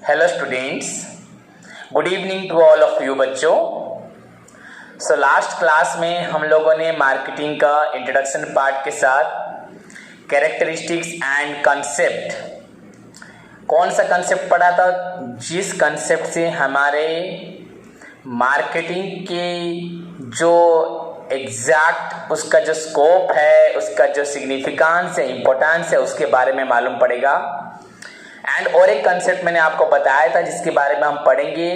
Hello students, good evening to all of you बच्चों। So last class में हम लोगों ने मार्केटिंग का इंट्रोडक्शन पार्ट के साथ कैरेक्टरिस्टिक्स एंड कंसेप्ट, कौन सा कंसेप्ट पढ़ा था, जिस कंसेप्ट से हमारे मार्केटिंग के जो एग्जैक्ट उसका जो स्कोप है, उसका जो सिग्निफिकेंस है, इम्पोर्टेंस है, उसके बारे में मालूम पड़ेगा। एंड और एक कंसेप्ट मैंने आपको बताया था जिसके बारे में हम पढ़ेंगे,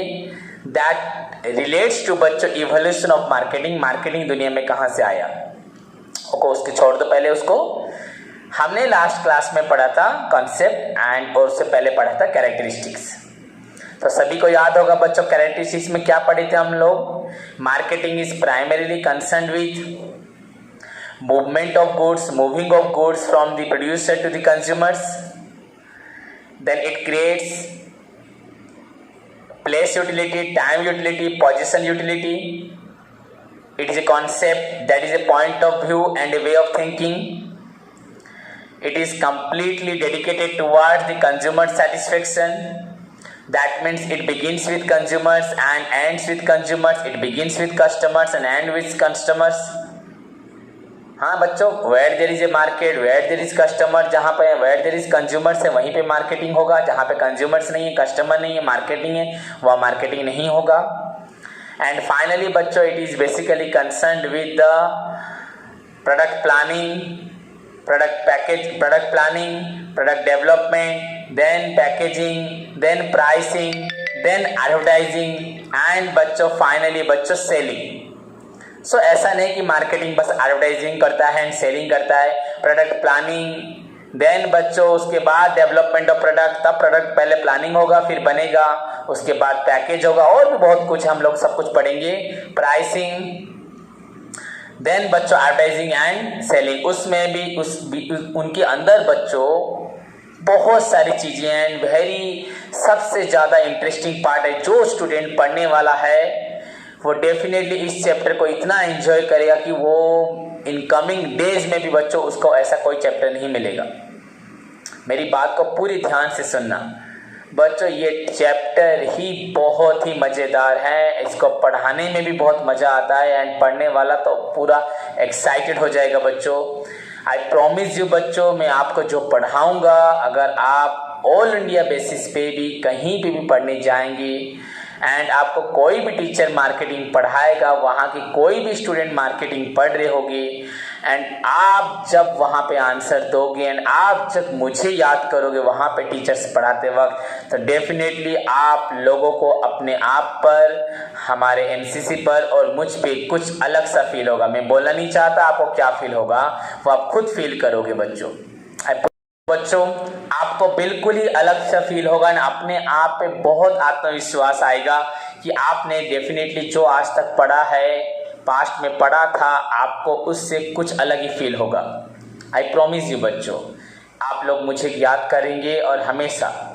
दैट रिलेट्स टू बच्चों इवोल्यूशन ऑफ मार्केटिंग। मार्केटिंग दुनिया में कहाँ से आया, उसके छोड़ दो, पहले उसको हमने लास्ट क्लास में पढ़ा था कंसेप्ट एंड और उससे पहले पढ़ा था कैरेक्टरिस्टिक्स। तो सभी को याद होगा बच्चों, कैरेक्टरिस्टिक्स में क्या पढ़े थे हम लोग। Marketing is primarily concerned with movement of goods, moving of goods from the producer to the consumers. Then it creates place utility, time utility, position utility. It is a concept, that is a point of view and a way of thinking. It is completely dedicated towards the consumer satisfaction. That means it begins with consumers and ends with consumers. It begins with customers and ends with customers. हाँ बच्चों, where there is a market, where there is customer, जहाँ पे where there is consumers है वहीं पे marketing होगा, जहाँ पे कंज्यूमर्स नहीं है, कस्टमर नहीं है, मार्केटिंग है, वह मार्केटिंग नहीं होगा। एंड फाइनली बच्चों, it is basically concerned with the product planning, product package, product planning, product development, then packaging, then pricing, then advertising and बच्चों फाइनली बच्चों सेलिंग। सो ऐसा नहीं कि मार्केटिंग बस एडवर्टाइजिंग करता है एंड सेलिंग करता है, प्रोडक्ट प्लानिंग, देन बच्चों उसके बाद डेवलपमेंट ऑफ प्रोडक्ट, तब प्रोडक्ट पहले प्लानिंग होगा फिर बनेगा, उसके बाद पैकेज होगा और भी बहुत कुछ हम लोग सब कुछ पढ़ेंगे, प्राइसिंग, देन बच्चों एडवर्टाइजिंग एंड सेलिंग। उसमें भी उनके अंदर बच्चों बहुत सारी चीजें हैं। वेरी सबसे ज़्यादा इंटरेस्टिंग पार्ट है, जो स्टूडेंट पढ़ने वाला है वो डेफिनेटली इस चैप्टर को इतना एंजॉय करेगा कि वो इन कमिंग डेज में भी बच्चों उसको ऐसा कोई चैप्टर नहीं मिलेगा। मेरी बात को पूरी ध्यान से सुनना बच्चों, ये चैप्टर ही बहुत ही मज़ेदार है, इसको पढ़ाने में भी बहुत मज़ा आता है एंड पढ़ने वाला तो पूरा एक्साइटेड हो जाएगा बच्चों। आई प्रॉमिस यू बच्चों, मैं आपको जो पढ़ाऊँगा, अगर आप ऑल इंडिया बेसिस पे भी कहीं पे भी पढ़ने जाएंगे एंड आपको कोई भी टीचर मार्केटिंग पढ़ाएगा, वहाँ की कोई भी स्टूडेंट मार्केटिंग पढ़ रहे होगे एंड आप जब वहाँ पे आंसर दोगे एंड आप जब मुझे याद करोगे वहाँ पे टीचर्स पढ़ाते वक्त, तो डेफिनेटली आप लोगों को अपने आप पर, हमारे एनसीसी पर और मुझ पे कुछ अलग सा फील होगा। मैं बोलना नहीं चाहता आपको क्या फील होगा, वो आप खुद फील करोगे बच्चों, आपको बिल्कुल ही अलग सा फील होगा ना, अपने आप पे बहुत आत्मविश्वास आएगा कि आपने डेफिनेटली जो आज तक पढ़ा है, पास्ट में पढ़ा था, आपको उससे कुछ अलग ही फील होगा। आई प्रॉमिस यू बच्चों, आप लोग मुझे याद करेंगे और हमेशा।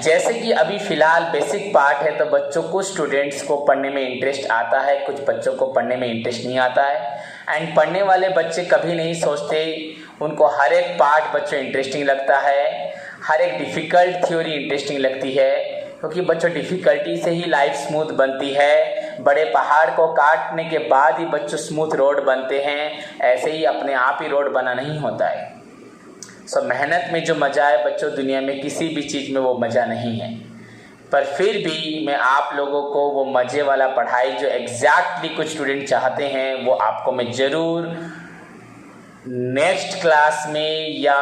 जैसे कि अभी फ़िलहाल बेसिक पार्ट है, तो बच्चों कुछ स्टूडेंट्स को पढ़ने में इंटरेस्ट आता है, कुछ बच्चों को पढ़ने में इंटरेस्ट नहीं आता है। एंड पढ़ने वाले बच्चे कभी नहीं सोचते, उनको हर एक पार्ट बच्चों इंटरेस्टिंग लगता है, हर एक डिफ़िकल्ट थ्योरी इंटरेस्टिंग लगती है, क्योंकि बच्चों डिफ़िकल्टी से ही लाइफ स्मूथ बनती है। बड़े पहाड़ को काटने के बाद ही बच्चों स्मूथ रोड बनते हैं, ऐसे ही अपने आप ही रोड बना नहीं होता है। सो मेहनत में जो मज़ा है बच्चों, दुनिया में किसी भी चीज़ में वो मज़ा नहीं है। पर फिर भी मैं आप लोगों को वो मज़े वाला पढ़ाई जो एग्जैक्टली कुछ स्टूडेंट चाहते हैं, वो आपको मैं ज़रूर नेक्स्ट क्लास में या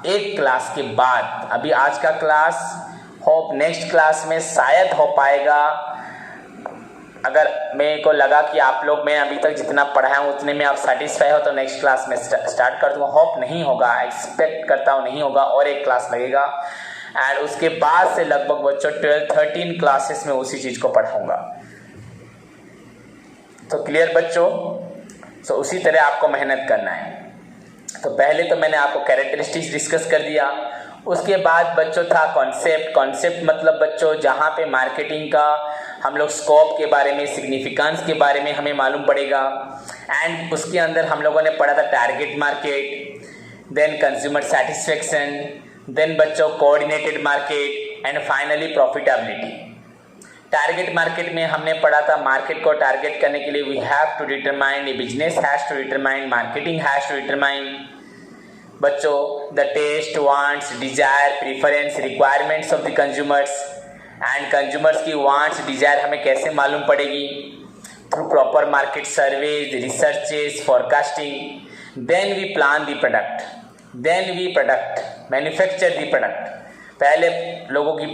एक क्लास के बाद, अभी आज का क्लास होप नेक्स्ट क्लास में शायद हो पाएगा। अगर मेरे को लगा कि आप लोग, मैं अभी तक जितना पढ़ाया हूँ उतने में आप सेटिस्फाई हो, तो नेक्स्ट क्लास में स्टार्ट कर दूँगा। होप नहीं होगा, एक्सपेक्ट करता हूँ नहीं होगा, और एक क्लास लगेगा एंड उसके बाद से लगभग बच्चों 12-13 क्लासेस में उसी चीज़ को पढ़ाऊँगा। तो क्लियर बच्चों? तो उसी तरह आपको मेहनत करना है। तो पहले तो मैंने आपको कैरेक्टरिस्टिक्स डिस्कस कर दिया, उसके बाद बच्चों था कॉन्सेप्ट। कॉन्सेप्ट मतलब बच्चों जहाँ पे मार्केटिंग का हम लोग स्कोप के बारे में, सिग्निफिकेंस के बारे में हमें मालूम पड़ेगा। एंड उसके अंदर हम लोगों ने पढ़ा था target market, then consumer satisfaction, then बच्चों coordinated market and finally profitability. Target market में हमने पढ़ा था मार्केट को टारगेट करने के लिए we have to determine, a business has to determine, marketing has to determine बच्चों the taste, wants, desire, preference, requirements of the consumers. And consumers की वांट्स, डिजायर हमें कैसे मालूम पड़ेगी? Through proper market surveys, researches, forecasting. Then we plan the product, then we manufacture the product. पहले लोगों की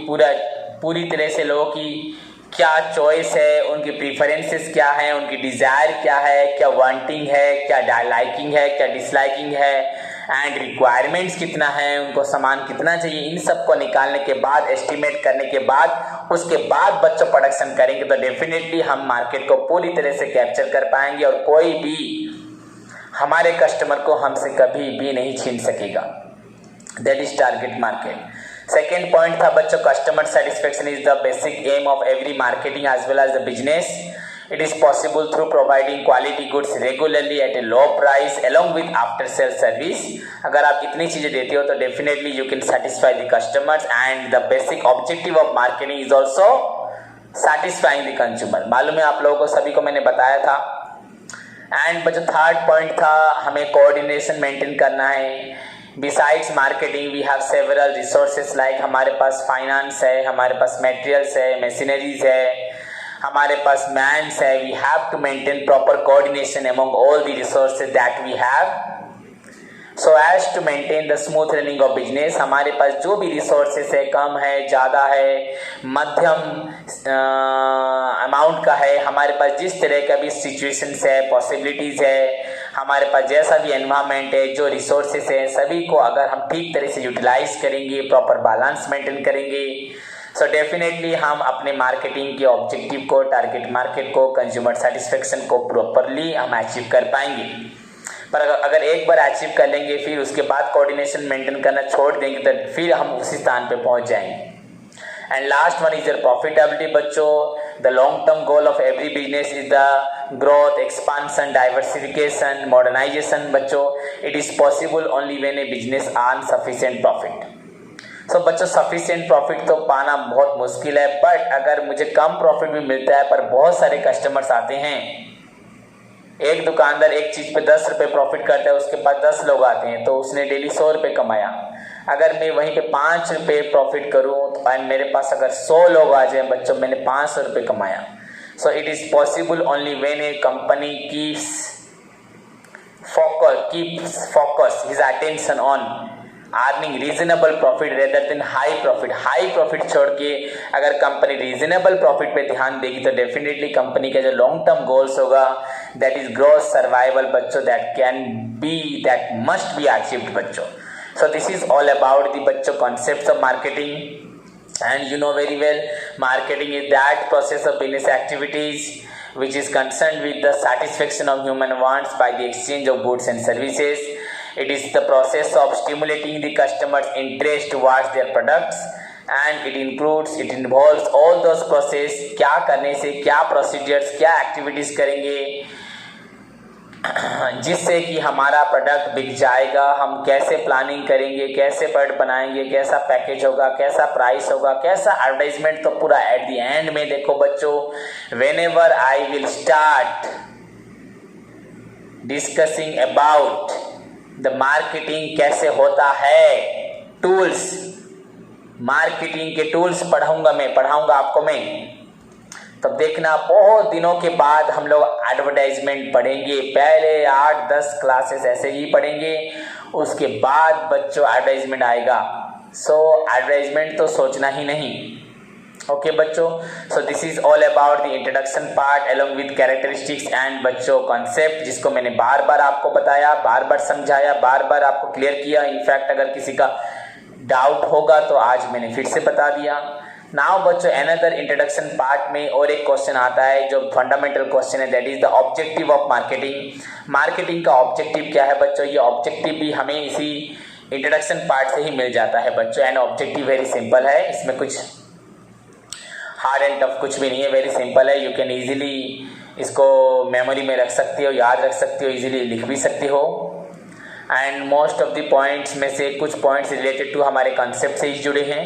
पूरी तरह से लोगों की क्या चॉइस है, उनकी प्रीफरेंसेस क्या है, उनकी डिज़ायर क्या है, क्या वांटिंग है, क्या लाइकिंग है, क्या डिसलाइकिंग है, एंड रिक्वायरमेंट्स कितना है, उनको सामान कितना चाहिए, इन सब को निकालने के बाद, एस्टिमेट करने के बाद, उसके बाद बच्चों प्रोडक्शन करेंगे तो डेफिनेटली हम मार्केट को पूरी तरह से कैप्चर कर पाएंगे और कोई भी हमारे कस्टमर को हमसे कभी भी नहीं छीन सकेगा। That is target market. Second point था बच्चों customer satisfaction is the basic aim of every marketing as well as the business. It is possible through providing quality goods regularly at a low price along with after sale service. अगर आप इतनी चीज़ें देते हो तो definitely you can satisfy the customers and the basic objective of marketing is also satisfying the consumer. मालूम है आप लोगों को, सभी को मैंने बताया था। एंड बच्चों थर्ड पॉइंट था हमें कोऑर्डिनेशन मेंटेन करना है। Besides marketing we have several resources like हमारे पास फाइनेंस है, हमारे पास मटेरियल्स है, मशीनरीज है, हमारे पास मैन्स है। We have to maintain proper coordination among all the resources that we have so as to maintain the smooth running of business. हमारे पास जो भी रिसोर्सेज है, कम है, ज़्यादा है, मध्यम अमाउंट का है, हमारे पास जिस तरह का भी सिचुएशंस है, पॉसिबिलिटीज़ है, हमारे पास जैसा भी एनवायरनमेंट है, जो रिसोर्सेज है, सभी को अगर हम ठीक तरह से यूटिलाइज करेंगे, प्रॉपर बैलेंस मेंटेन करेंगे, सो डेफिनेटली हम अपने मार्केटिंग के ऑब्जेक्टिव को, टारगेट मार्केट को, कंज्यूमर सेटिस्फेक्शन को प्रॉपरली हम अचीव कर पाएंगे। पर अगर एक बार अचीव कर लेंगे फिर उसके बाद कोऑर्डिनेशन मेंटेन करना छोड़ देंगे तो फिर हम उसी स्थान पे पहुंच जाएंगे। And last one is the profitability बच्चों। The long term goal of every business is the growth, expansion, diversification, modernisation बच्चों। It is possible only when a business earn sufficient profit. So बच्चों सफिशिएंट प्रॉफिट तो पाना बहुत मुश्किल है, but अगर मुझे कम प्रॉफिट भी मिलता है पर बहुत सारे कस्टमर्स आते हैं, एक दुकानदार एक चीज़ पे 10 रुपये प्रॉफिट करता है, उसके पास 10 लोग आते हैं तो उसने डेली 100 रुपये कमाया। अगर मैं वहीं पे 5 रुपये प्रॉफिट करूँ तो मेरे पास अगर 100 लोग आ जाए बच्चों, मैंने 500 रुपये कमाया। So it is possible only when A company keeps focus his attention on earning reasonable profit rather than high profit. High profit छोड़ के अगर कंपनी रीजनेबल प्रॉफिट पे ध्यान देगी तो डेफिनेटली कंपनी का जो लॉन्ग टर्म गोल्स होगा दैट इज ग्रोथ, सर्वाइवल बच्चों, दैट मस्ट बी अचीव्ड बच्चों। So this is all about the बच्चों concepts of marketing. And you know very well marketing is that process of business activities which is concerned with the satisfaction of human wants by the exchange of goods and services. It is the process of stimulating the customer's interest towards their products and it involves all those process। क्या करने से, क्या procedures, क्या activities करेंगे जिससे कि हमारा product बिक जाएगा, हम कैसे प्लानिंग करेंगे, कैसे प्रोडक्ट बनाएंगे, कैसा पैकेज होगा, कैसा प्राइस होगा, कैसा एडवर्टाइजमेंट, तो पूरा एट द एंड में देखो बच्चों, whenever I will start discussing about the marketing कैसे होता है, टूल्स, मार्केटिंग के टूल्स पढ़ाऊंगा आपको मैं। तब देखना बहुत दिनों के बाद हम लोग एडवर्टाइजमेंट पढ़ेंगे। पहले 8-10 क्लासेस ऐसे ही पढ़ेंगे, उसके बाद बच्चों एडवर्टाइजमेंट आएगा। सो एडवर्टाइजमेंट तो सोचना ही नहीं। ओके बच्चों, so this is all about the introduction part along with characteristics and बच्चों कॉन्सेप्ट, जिसको मैंने बार बार आपको बताया, बार बार समझाया, बार बार आपको क्लियर किया। इनफैक्ट अगर किसी का डाउट होगा तो आज मैंने फिर से बता दिया। नाउ बच्चों अनदर इंट्रोडक्शन पार्ट में और एक क्वेश्चन आता है जो फंडामेंटल क्वेश्चन है, that is the objective of marketing. Marketing का ऑब्जेक्टिव क्या है बच्चों? ये ऑब्जेक्टिव भी हमें इसी इंट्रोडक्शन पार्ट से ही मिल जाता है बच्चों। एंड ऑब्जेक्टिव वेरी सिंपल है, इसमें कुछ हार्ड एंड टफ कुछ भी नहीं है, वेरी सिंपल है। यू कैन ईजिली इसको मेमोरी में रख सकते हो, याद रख सकते हो, ईजिली लिख भी सकते हो। And most of the points में से कुछ पॉइंट्स रिलेटेड टू हमारे कॉन्सेप्ट से ही जुड़े हैं।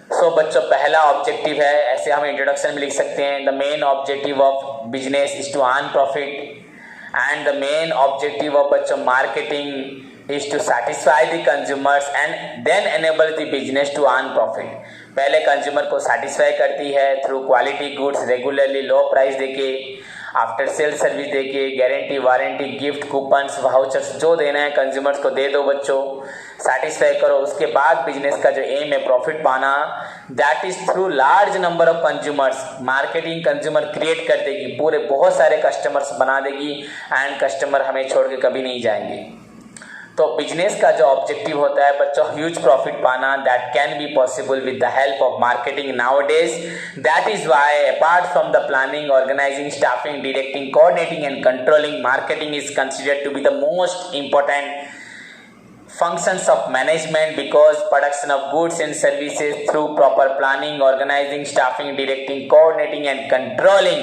सो बच्चों पहला ऑब्जेक्टिव है, ऐसे हम इंट्रोडक्शन में लिख सकते हैं, the main objective of business is to earn profit and the main objective of बच्चों marketing is to satisfy the consumers and then enable the business to earn profit. पहले कंज्यूमर को सेटिस्फाई करती है through quality goods, regularly low price देके, after sale service देके, guarantee warranty, gift, coupons, vouchers, जो देना है कंज्यूमर्स को दे दो बच्चों, सेटिस्फाई करो। उसके बाद बिजनेस का जो एम है प्रॉफिट पाना, that is through large number of consumers. Marketing consumer create कर देगी, पूरे बहुत सारे कस्टमर्स बना देगी एंड कस्टमर हमें छोड़ के कभी नहीं जाएंगे। तो बिजनेस का जो ऑब्जेक्टिव होता है बच्चों ह्यूज प्रॉफिट पाना, that can be possible with the help of marketing nowadays. That is why apart from the planning, organising, staffing, directing, coordinating and controlling, marketing is considered to be the most important functions of management, because production of goods and services through proper planning, organizing, staffing, directing, coordinating and controlling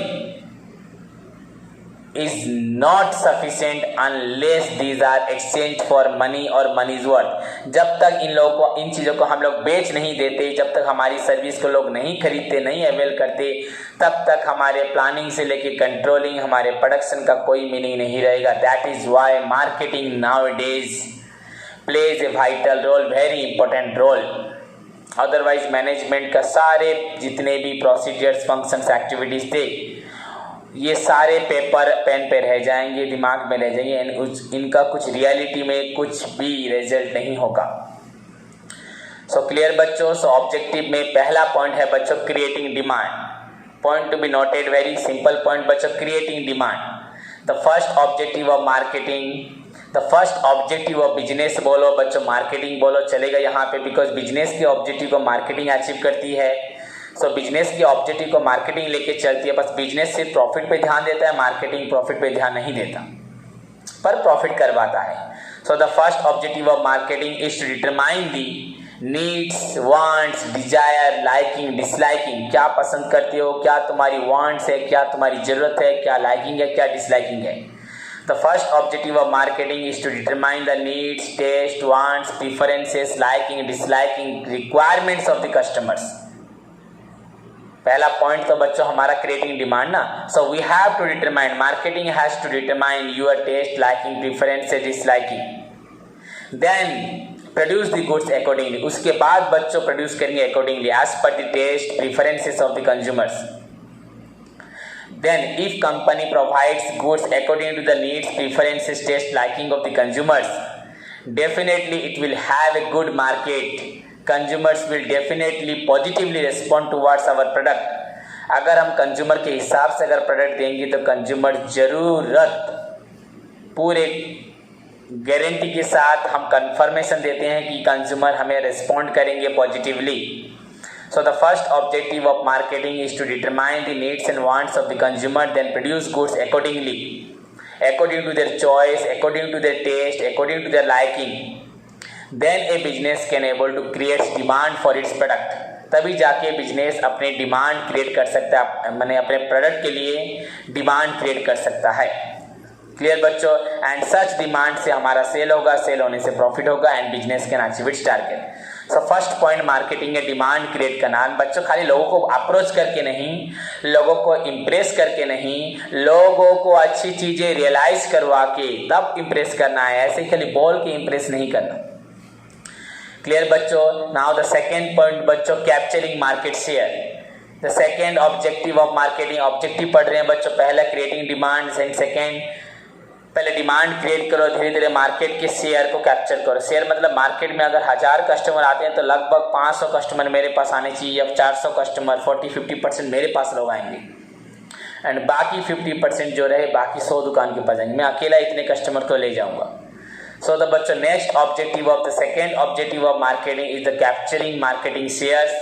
is not sufficient unless these are exchanged for money or money's worth। जब तक इन लोगों को, इन चीज़ों को हम लोग बेच नहीं देते, जब तक हमारी सर्विस को लोग नहीं खरीदते, नहीं अवेल करते, तब तक हमारे प्लानिंग से लेके कंट्रोलिंग, हमारे प्रोडक्शन का कोई मीनिंग नहीं रहेगा। That is why marketing nowadays plays a vital role, very important role। Otherwise management का सारे जितने भी प्रोसीजर्स, फंक्शंस, एक्टिविटीज थे, ये सारे पेपर पेन पे रह जाएंगे, दिमाग में रह जाएंगे, इनका कुछ रियलिटी में कुछ भी रिजल्ट नहीं होगा। सो क्लियर बच्चों। सो ऑब्जेक्टिव में पहला पॉइंट है बच्चों creating demand. Point to be noted, very simple point बच्चों, creating demand. The first objective of marketing, the first objective of business बोलो बच्चों, मार्केटिंग बोलो चलेगा यहाँ पे, बिकॉज बिजनेस के ऑब्जेक्टिव को मार्केटिंग अचीव करती है। सो बिजनेस के ऑब्जेक्टिव को मार्केटिंग लेके चलती है। बस बिजनेस सिर्फ प्रॉफिट पे ध्यान देता है, मार्केटिंग प्रॉफिट पे ध्यान नहीं देता, पर प्रॉफिट करवाता है। So the first objective of marketing is to determine the needs, wants, desire, liking, disliking. क्या पसंद करते हो, क्या तुम्हारी वांट्स है, क्या तुम्हारी जरूरत है, क्या लाइकिंग है, क्या डिसलाइकिंग है। The first objective of marketing is to determine the needs, taste, wants, preferences, liking, disliking, requirements of the customers। पहला पॉइंट तो बच्चों हमारा क्रिएटिंग डिमांड ना। So we have to determine, marketing has to determine your taste, liking, preferences, disliking, then produce the goods accordingly. उसके बाद बच्चों produce करेंगे accordingly as per the taste, preferences of the consumers. Then if company provides goods according to the needs, preferences, taste, liking of the consumers, definitely it will have a good market। Consumers will definitely positively respond towards our product। अगर हम consumer के हिसाब से अगर product देंगे तो consumer जरूरत पूरे गारंटी के साथ हम कंफर्मेशन देते हैं कि कंज्यूमर हमें रिस्पॉन्ड करेंगे positively. So the first objective of marketing is to determine the needs and wants of the consumer, then produce goods accordingly, according to their choice, according to their taste, according to their liking। Then a business can able to create demand for its product। तभी जाके business अपने demand create कर सकता है, मैंने अपने product के लिए डिमांड क्रिएट कर सकता है। क्लियर बच्चों। एंड सच डिमांड से हमारा सेल होगा, सेल होने से प्रॉफिट होगा and business can achieve it's target. So first point marketing है डिमांड क्रिएट करना। बच्चों खाली लोगों को अप्रोच करके नहीं, लोगों को इम्प्रेस करके नहीं, लोगों को अच्छी चीजें रियलाइज करवा के तब इम्प्रेस करना है, ऐसे खाली बोल के इम्प्रेस नहीं करना। क्लियर बच्चों। नाउ द सेकेंड पॉइंट बच्चों capturing market share. The second objective of marketing, objective पढ़ रहे हैं बच्चों, पहला क्रिएटिंग डिमांड एंड सेकेंड पहले डिमांड क्रिएट करो, धीरे धीरे मार्केट के शेयर को कैप्चर करो। शेयर मतलब मार्केट में अगर 1000 कस्टमर आते हैं तो लगभग 500 कस्टमर मेरे पास आने चाहिए, अब 400 कस्टमर 40-50% मेरे पास लोग आएंगे एंड बाकी 50% जो रहे बाकी 100 दुकान के पास जाएंगे, मैं अकेला इतने कस्टमर को ले जाऊंगा। सो द बच्चों next objective of the second objective of marketing is the capturing marketing shares.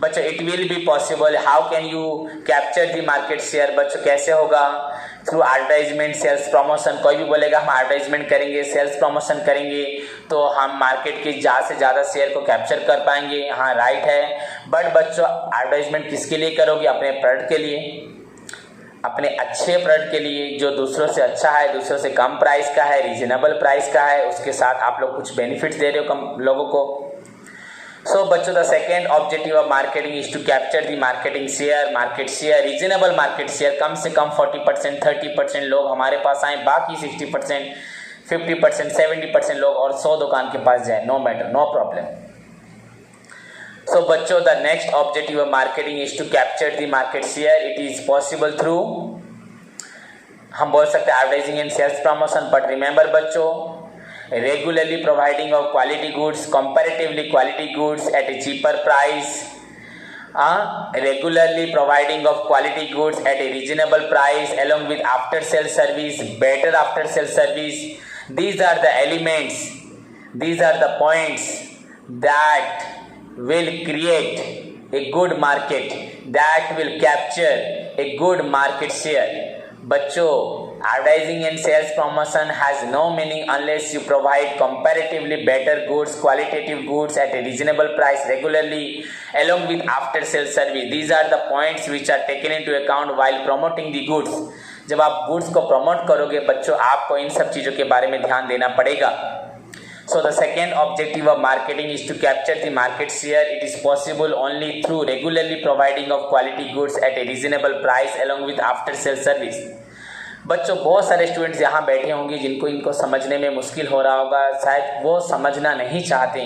बच्चों it will be possible, how can you capture the market share. बच्चों कैसे होगा, थ्रू एडवर्टाइजमेंट, सेल्स प्रमोशन। कोई भी बोलेगा हम एडवर्टाइजमेंट करेंगे, सेल्स प्रमोशन करेंगे तो हम मार्केट के ज़्यादा से ज़्यादा शेयर को कैप्चर कर पाएंगे। हाँ राइट है, बट बच्चों एडवर्टाइजमेंट किसके लिए करोगे? अपने प्रोडक्ट के लिए, अपने अच्छे प्रोडक्ट के लिए जो दूसरों से अच्छा है, दूसरों से कम प्राइस का है, रीजनेबल प्राइस का है, उसके साथ आप लोग कुछ बेनिफिट्स दे रहे हो कम लोगों को। सो बच्चों the second objective of marketing is to capture the marketing share, market share, reasonable market share. कम से कम 40%, 30% लोग हमारे पास आए, बाकी 60%, 50%, 70% लोग और 100 दुकान के पास जाए, no matter, no problem. So बच्चों the next objective of marketing is to capture the market share. It is possible through, हम बोल सकते हैं advertising and sales promotion, but remember बच्चों regularly providing of quality goods, comparatively quality goods at a cheaper price, regularly providing of quality goods at a reasonable price along with after sale service, better after sale service. These are the elements, these are the points that will create a good market, that will capture a good market share. बच्चों advertising and sales promotion has no meaning unless you provide comparatively better goods, qualitative goods at a reasonable price regularly along with after sales service. These are the points which are taken into account while promoting the goods. जब आप goods को promote करोगे बच्चों आपको इन सब चीज़ों के बारे में ध्यान देना पड़ेगा। So the second objective of marketing is to capture the market share. It is possible only through regularly providing of quality goods at a reasonable price along with after sale service. बच्चों बहुत सारे students यहाँ बैठे होंगे जिनको इनको समझने में मुश्किल हो रहा होगा, शायद वो समझना नहीं चाहते।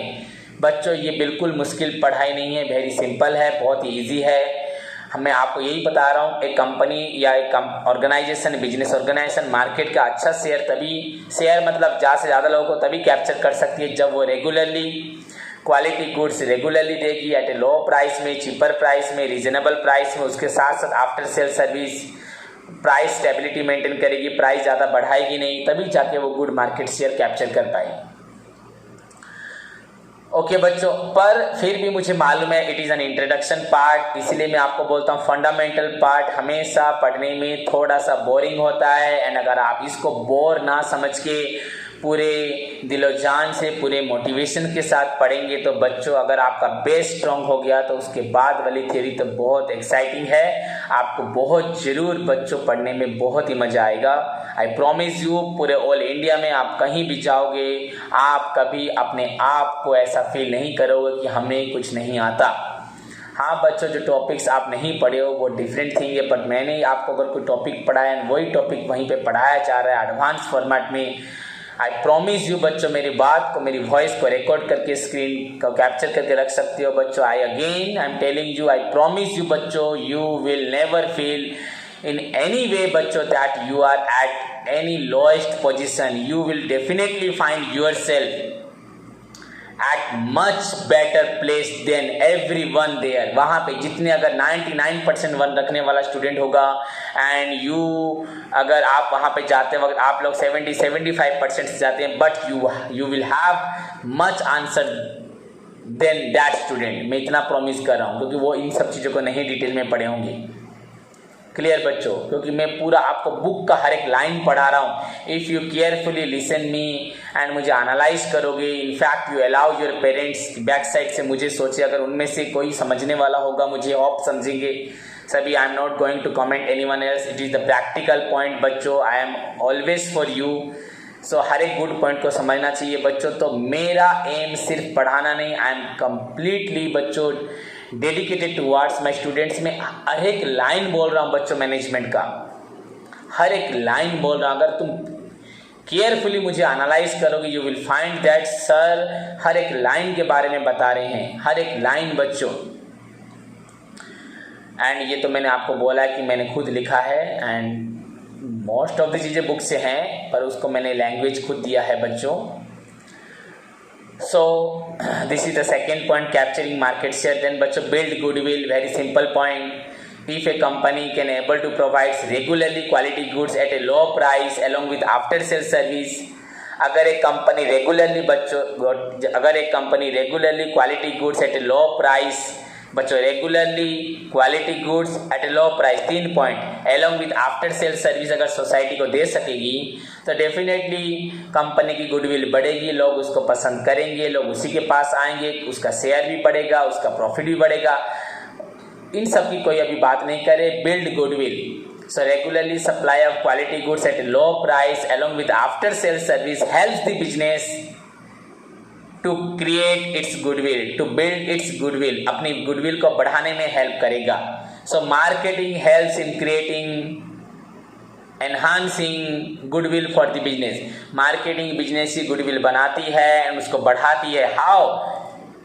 बच्चों ये बिल्कुल मुश्किल पढ़ाई नहीं है, वेरी सिंपल है, बहुत ही ईजी है। मैं आपको यही बता रहा हूँ, एक कंपनी या एक ऑर्गेनाइजेशन, बिजनेस ऑर्गेनाइजेशन मार्केट का अच्छा शेयर तभी, शेयर मतलब ज़्यादा से ज़्यादा लोगों को तभी कैप्चर कर सकती है जब वो रेगुलरली क्वालिटी गुड्स रेगुलरली देगी एट ए लो प्राइस में, चीपर प्राइस में, रीजनेबल प्राइस में। उसके साथ साथ after sale service, price stability maintain करेगी, प्राइस ज़्यादा बढ़ाएगी नहीं, तभी जाके वो गुड मार्केट शेयर कैप्चर कर पाएगी। ओके बच्चों, पर फिर भी मुझे मालूम है it is an introduction part, इसलिए मैं आपको बोलता हूँ फंडामेंटल पार्ट हमेशा पढ़ने में थोड़ा सा बोरिंग होता है। एंड अगर आप इसको बोर ना समझ के पूरे दिलो जान से, पूरे मोटिवेशन के साथ पढ़ेंगे तो बच्चों अगर आपका बेस स्ट्रॉन्ग हो गया तो उसके बाद वाली थ्योरी तो बहुत एक्साइटिंग है, आपको बहुत ज़रूर बच्चों पढ़ने में बहुत ही मज़ा आएगा। आई प्रॉमिस यू, पूरे ऑल इंडिया में आप कहीं भी जाओगे आप कभी अपने आप को ऐसा फील नहीं करोगे कि हमें कुछ नहीं आता। हाँ बच्चों, जो टॉपिक्स आप नहीं पढ़े हो वो डिफरेंट थिंग है, बट मैंने आपको अगर कोई टॉपिक पढ़ाया वही टॉपिक वहीं पे पढ़ाया जा रहा है एडवांस फॉर्मेट में। आई प्रॉमिस यू बच्चों, मेरी बात को, मेरी वॉइस को रिकॉर्ड करके स्क्रीन को कैप्चर करके रख सकते हो बच्चों। I am telling you, I promise you बच्चों, you will never feel in any way बच्चों that you are at any lowest position. You will definitely find yourself at much better place than everyone there. वहाँ पे जितने अगर 99% one रखने वाला student होगा and you अगर आप वहाँ पे जाते वक्त आप लोग 70-75% से जाते हैं, but you will have much answer than that student. मैं इतना प्रॉमिस कर रहा हूँ क्योंकि वो इन सब चीज़ों को नहीं डिटेल में पढ़े होंगे। क्लियर बच्चों, क्योंकि मैं पूरा आपको बुक का हर एक लाइन पढ़ा रहा हूँ। If you carefully listen me and मुझे एनालाइज करोगे, in fact you allow your parents back side से मुझे सोचे अगर उनमें से कोई समझने वाला होगा मुझे आप समझेंगे सभी। I am not going to comment any one else, it is the practical point बच्चों। I am always for you. So हर एक गुड पॉइंट को समझना चाहिए बच्चों। तो मेरा एम सिर्फ पढ़ाना नहीं, आई एम कम्प्लीटली बच्चों डेडिकेटेड टुवार्ड्स माई स्टूडेंट्स। में हर एक लाइन बोल रहा हूँ बच्चों, मैनेजमेंट का हर एक लाइन बोल रहा हूँ। अगर तुम केयरफुली मुझे एनालाइज करोगे you will find that sir हर एक लाइन के बारे में बता रहे हैं, हर एक लाइन बच्चों। एंड ये तो मैंने आपको बोला कि मैंने खुद लिखा है एंड मोस्ट ऑफ द चीज़ें बुक से हैं, पर उसको मैंने लैंग्वेज खुद दिया है बच्चों। So this is the second point, capturing market share. Then बच्चों build goodwill, very simple point. If a company can able to provide regularly quality goods at a low price along with after sale service, अगर एक company regularly बच्चों, अगर एक company regularly quality goods at a low price बच्चों regularly quality goods at a low price, 3 point, along with after sale service अगर society को दे सकेगी तो डेफिनेटली कंपनी की गुडविल बढ़ेगी, लोग उसको पसंद करेंगे, लोग उसी के पास आएंगे, उसका शेयर भी बढ़ेगा, उसका प्रॉफिट भी बढ़ेगा। इन सब की कोई अभी बात नहीं करे, build goodwill. So regularly supply of quality goods at a low price along with after sales service helps the business to create its goodwill, to build its goodwill, अपनी goodwill को बढ़ाने में help करेगा। So marketing helps in creating, enhancing goodwill for the business। Marketing business की goodwill बनाती है और उसको बढ़ाती है। How?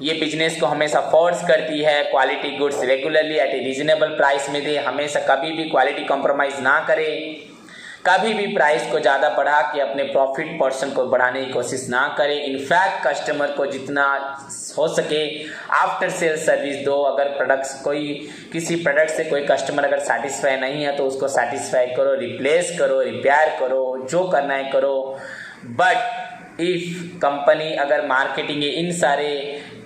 ये बिजनेस को हमेशा फोर्स करती है quality goods regularly at a reasonable price में दे, हमेशा कभी भी क्वालिटी कॉम्प्रोमाइज़ ना करे, कभी भी प्राइस को ज़्यादा बढ़ा के अपने प्रॉफिट पोर्शन को बढ़ाने की कोशिश ना करे। इनफैक्ट कस्टमर को जितना हो सके आफ्टर सेल सर्विस दो। अगर प्रोडक्ट्स किसी प्रोडक्ट से कोई कस्टमर अगर सेटिस्फाई नहीं है तो उसको सेटिस्फाई करो, रिप्लेस करो, रिपेयर करो, जो करना है करो। बट इफ़ कंपनी अगर मार्केटिंग इन सारे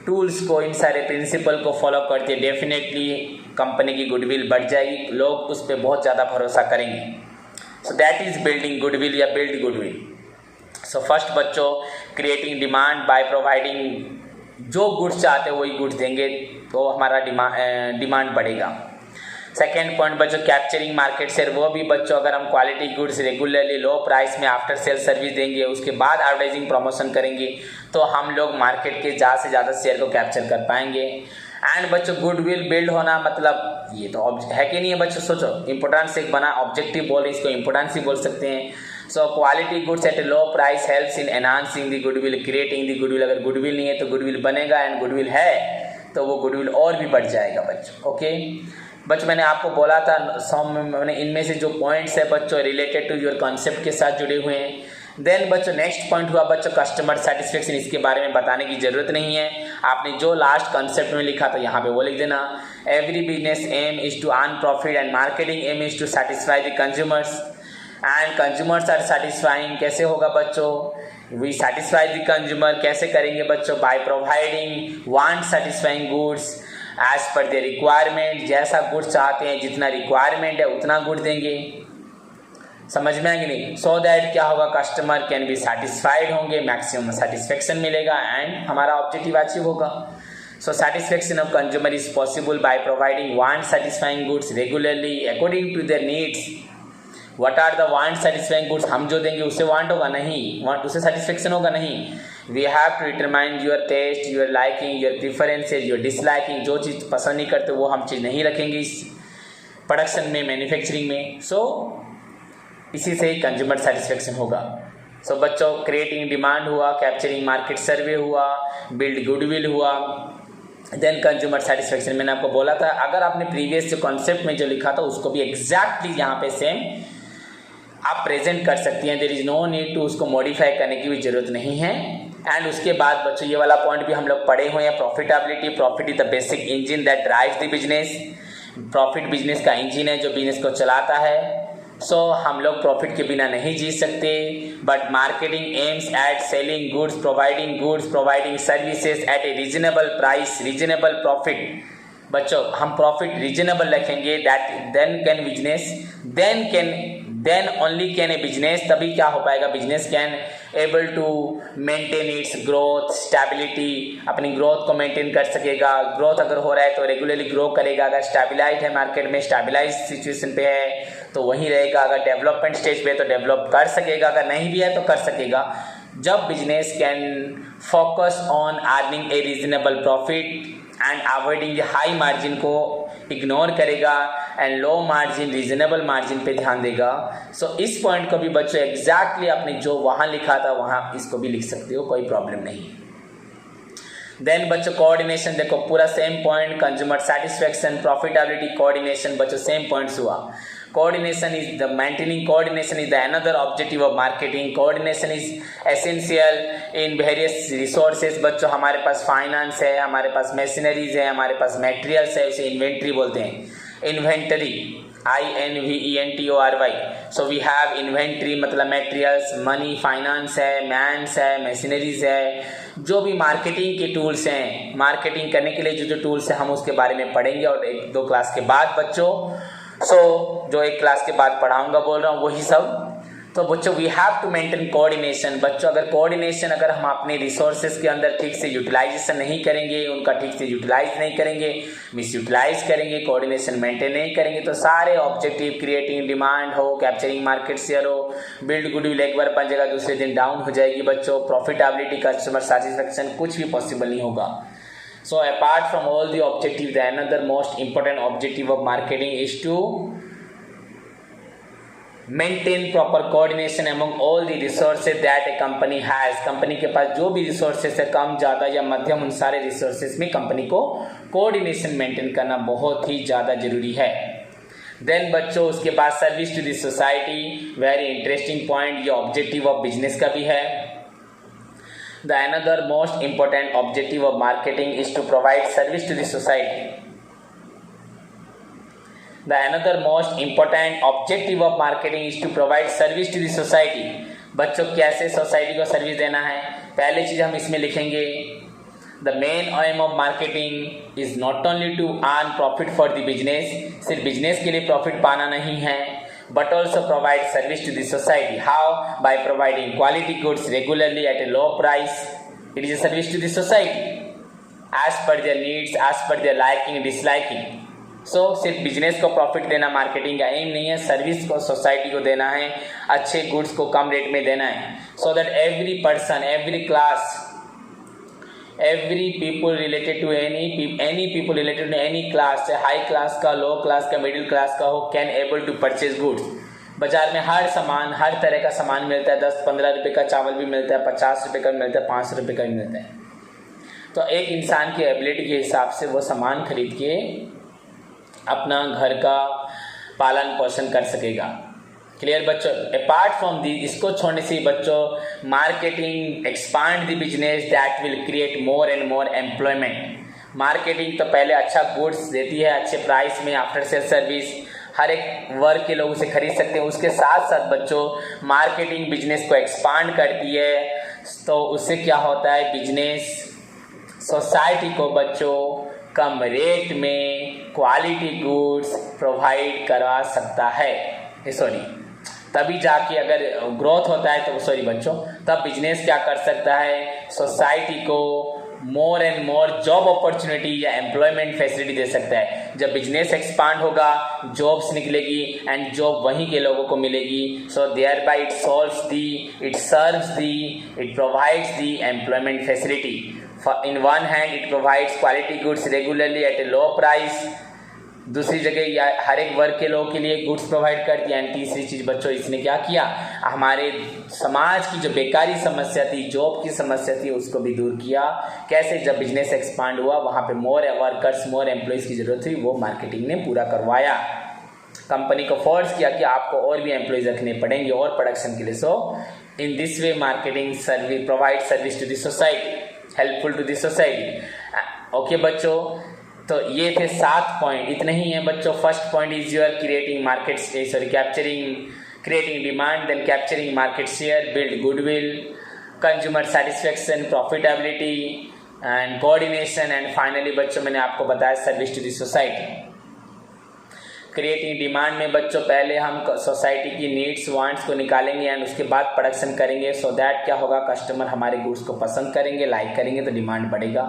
टूल्स को, इन सारे प्रिंसिपल को फॉलो करती है, डेफिनेटली कंपनी की गुडविल बढ़ जाएगी, लोग उस पर बहुत ज़्यादा भरोसा करेंगे। So that is building goodwill या बिल्ड गुडविल। सो फर्स्ट बच्चों, क्रिएटिंग डिमांड बाय प्रोवाइडिंग, जो गुड्स चाहते हैं वही गुड्स देंगे तो हमारा डिमांड बढ़ेगा। सेकेंड पॉइंट बच्चों, कैप्चरिंग मार्केट शेयर, वो भी बच्चों अगर हम quality goods regularly low price में आफ्टर सेल सर्विस देंगे, उसके बाद एडवर्टाइजिंग प्रमोशन करेंगे तो हम लोग मार्केट के ज़्यादा से ज़्यादा शेयर को कैप्चर कर पाएंगे। एंड बच्चों गुडविल बिल्ड होना मतलब ये तो है कि नहीं है बच्चों, सोचो इंपोर्टेंस एक बना, ऑब्जेक्टिव बोले इसको इंपोर्टेंस ही बोल सकते हैं। So quality goods at a low price helps in enhancing the goodwill, creating the goodwill. अगर गुडविल नहीं है तो गुडविल बनेगा, एंड गुडविल है तो वो गुडविल और भी बढ़ जाएगा बच्चों। ओके बच्चों, मैंने आपको बोला था मैंने इनमें से जो पॉइंट्स है बच्चों रिलेटेड टू योर कॉन्सेप्ट के साथ जुड़े हुए हैं। देन बच्चों नेक्स्ट पॉइंट हुआ बच्चों कस्टमर सेटिस्फेक्शन, इसके बारे में बताने की ज़रूरत नहीं है, आपने जो लास्ट कॉन्सेप्ट में लिखा था यहाँ पे वो लिख देना। Every business aim is to earn profit and marketing aim is to satisfy the consumers, and consumers are satisfying. कैसे होगा बच्चों? वी सेटिस्फाई द कंज्यूमर, कैसे करेंगे बच्चों? By providing want satisfying goods as per the requirement, जैसा goods चाहते हैं, जितना रिक्वायरमेंट है उतना गुड देंगे। समझ में आएंगे नहीं? सो दैट क्या होगा, कस्टमर कैन बी सेटिस्फाइड होंगे, मैक्सिमम सेटिस्फेक्शन मिलेगा एंड हमारा ऑब्जेक्टिव अचीव होगा। So satisfaction of consumer is possible by providing want satisfying goods regularly according to their needs. What are the want satisfying goods? हम जो देंगे उससे want होगा नहीं, वांट उससे सेटिस्फेक्शन होगा नहीं। We have to determine your taste, your liking, your preferences, your disliking. जो चीज़ पसंद नहीं करते वो हम चीज़ नहीं रखेंगे इस प्रोडक्शन में, मैन्युफैक्चरिंग में। सो इसी से ही कंज्यूमर सेटिस्फेक्शन होगा। सो बच्चों क्रिएटिंग डिमांड हुआ, कैप्चरिंग मार्केट सर्वे हुआ, बिल्ड गुडविल हुआ, देन कंज्यूमर सेटिस्फेक्शन। मैंने आपको बोला था अगर आपने प्रीवियस जो कॉन्सेप्ट में जो लिखा था उसको भी एग्जैक्टली यहाँ पे सेम आप प्रेजेंट कर सकती हैं। There is no need to उसको मॉडिफाई करने की भी जरूरत नहीं है। एंड उसके बाद बच्चों ये वाला पॉइंट भी हम लोग पढ़े हुए हैं, profitability. Profit is the basic engine that drives the business. Profit business का इंजन है जो बिजनेस को चलाता है। सो हम लोग प्रॉफिट के बिना नहीं जी सकते। But marketing aims at selling goods, providing services at a reasonable price, reasonable profit. बच्चों हम प्रॉफिट रीजनेबल रखेंगे, that then only can a business, तभी क्या हो पाएगा, business can able to maintain its growth, stability, अपनी ग्रोथ को maintain कर सकेगा। ग्रोथ अगर हो रहा है तो रेगुलरली ग्रो करेगा। अगर स्टेबिलाइज है मार्केट में, स्टेबिलाइज सिचुएशन पे है तो वहीं रहेगा। अगर डेवलपमेंट स्टेज पे है तो डेवलप कर सकेगा, अगर नहीं भी है तो कर सकेगा। जब business can focus on earning a reasonable profit and avoiding high margin को इग्नोर करेगा and low margin, reasonable margin पे ध्यान देगा। सो इस पॉइंट को भी बच्चों एग्जैक्टली आपने जो वहाँ लिखा था वहाँ इसको भी लिख सकते हो, कोई प्रॉब्लम नहीं। देन बच्चों कोऑर्डिनेशन, देखो पूरा same point, consumer satisfaction, profitability, coordination, बच्चों सेम पॉइंट्स हुआ। Coordination is the maintaining coordination is the another objective of marketing. Coordination is essential in various resources. बच्चों हमारे पास फाइनेंस है, हमारे पास मशीनरीज है, हमारे पास मटेरियल्स है, उसे इन्वेंट्री बोलते हैं, inventory. INVENTORY. So we have inventory मतलब मटेरियल्स, मनी फाइनेंस है, मैन्स है, मशीनरीज है, जो भी मार्केटिंग के टूल्स हैं, मार्केटिंग करने के लिए जो जो टूल्स हैं हम उसके बारे में पढ़ेंगे और 1-2 क्लास के बाद बच्चों। जो 1 क्लास के बाद पढ़ाऊंगा बोल रहा हूँ वही सब। तो बच्चों we have to maintain coordination. बच्चों अगर हम अपने रिसोर्सेज के अंदर ठीक से यूटिलाइजेशन नहीं करेंगे, उनका ठीक से यूटिलाइज नहीं करेंगे, मिस यूटिलाइज करेंगे, कोऑर्डिनेशन मेंटेन नहीं करेंगे, तो सारे ऑब्जेक्टिव क्रिएटिंग डिमांड हो, कैप्चरिंग मार्केट शेयर हो, बिल्ड गुडविल एक बार बन जाएगा, दूसरे दिन डाउन हो जाएगी बच्चों। प्रॉफिटेबिलिटी, कस्टमर सेटिस्फेक्शन कुछ भी पॉसिबल नहीं होगा। So apart from all the objectives, the another most important objective of marketing is to maintain proper coordination among all the resources that a company has. Company के पास जो भी resources है, कम ज़्यादा या मध्यम, उन सारे रिसोर्सेस में कंपनी को कोऑर्डिनेशन मेंटेन करना बहुत ही ज़्यादा जरूरी है। देन बच्चों उसके बाद service to the society, very interesting point, ये ऑब्जेक्टिव ऑफ बिजनेस का भी है। The another most important objective of marketing is to provide service to the society. The another most important objective of marketing is to provide service to the society. बच्चों कैसे society को service देना है, पहली चीज़ हम इसमें लिखेंगे, The main aim of marketing is not only to earn profit for the business, सिर्फ बिजनेस के लिए प्रॉफिट पाना नहीं है, but also provide service to the society. How? By providing quality goods regularly at a low price. It is a service to the society as per their needs, as per their liking, disliking. So सिर्फ business को profit देना marketing का M नहीं है, service को society को देना है, अच्छे गुड्स को कम रेट में देना है, so that every person, every class, every people related to any people related to any class, चाहे हाई क्लास का, लो क्लास का, मिडिल क्लास का हो, can able to purchase goods. बाजार में हर सामान, हर तरह का सामान मिलता है, 10-15 रुपये का चावल भी मिलता है, 50 रुपये का मिलता है, 5 रुपये का भी मिलता है। तो एक इंसान की एबिलिटी के हिसाब से वो सामान खरीद के अपना घर का पालन पोषण कर सकेगा। क्लियर बच्चों? अपार्ट फ्रॉम दी, इसको छोड़ने से बच्चों marketing expand the business that will create more and more employment. Marketing तो पहले अच्छा गुड्स देती है अच्छे प्राइस में, आफ्टर सेल सर्विस हर एक वर्ग के लोग उसे खरीद सकते हैं। उसके साथ साथ बच्चों मार्केटिंग बिजनेस को एक्सपांड करती है, तो उससे क्या होता है, बिजनेस सोसाइटी को बच्चों कम रेट में क्वालिटी गुड्स प्रोवाइड करवा सकता है। सॉरी, तभी जाके अगर ग्रोथ होता है तो तब बिजनेस क्या कर सकता है, सोसाइटी को more and more job opportunity या एम्प्लॉयमेंट फैसिलिटी दे सकता है। जब बिजनेस एक्सपांड होगा जॉब्स निकलेगी एंड जॉब वहीं के लोगों को मिलेगी। So thereby it serves the, it provides the employment facility. In one hand it provides quality goods regularly at a low price, दूसरी जगह या हर एक वर्ग के लोगों के लिए गुड्स प्रोवाइड कर दिया। एंड तीसरी चीज़ बच्चों इसने क्या किया, हमारे समाज की जो बेकारी समस्या थी, जॉब की समस्या थी, उसको भी दूर किया। कैसे? जब बिजनेस एक्सपांड हुआ वहाँ पे मोर वर्कर्स, मोर एम्प्लॉयज़ की ज़रूरत थी, वो मार्केटिंग ने पूरा करवाया। कंपनी को फोर्स किया कि आपको और भी एम्प्लॉयज़ रखने पड़ेंगे और प्रोडक्शन के लिए। So in this way marketing service provide service to the society, helpful to the society. Okay बच्चों, तो ये थे 7 पॉइंट, इतने ही हैं बच्चों। First point is your creating market, creating demand, then capturing market share, build goodwill, consumer satisfaction, profitability and coordination, and finally बच्चों मैंने आपको बताया service to the society. Creating demand में बच्चों पहले हम सोसाइटी की नीड्स वांट्स को निकालेंगे एंड उसके बाद प्रोडक्शन करेंगे। सो दैट क्या होगा, कस्टमर हमारे गुड्स को पसंद करेंगे, लाइक करेंगे, तो डिमांड बढ़ेगा।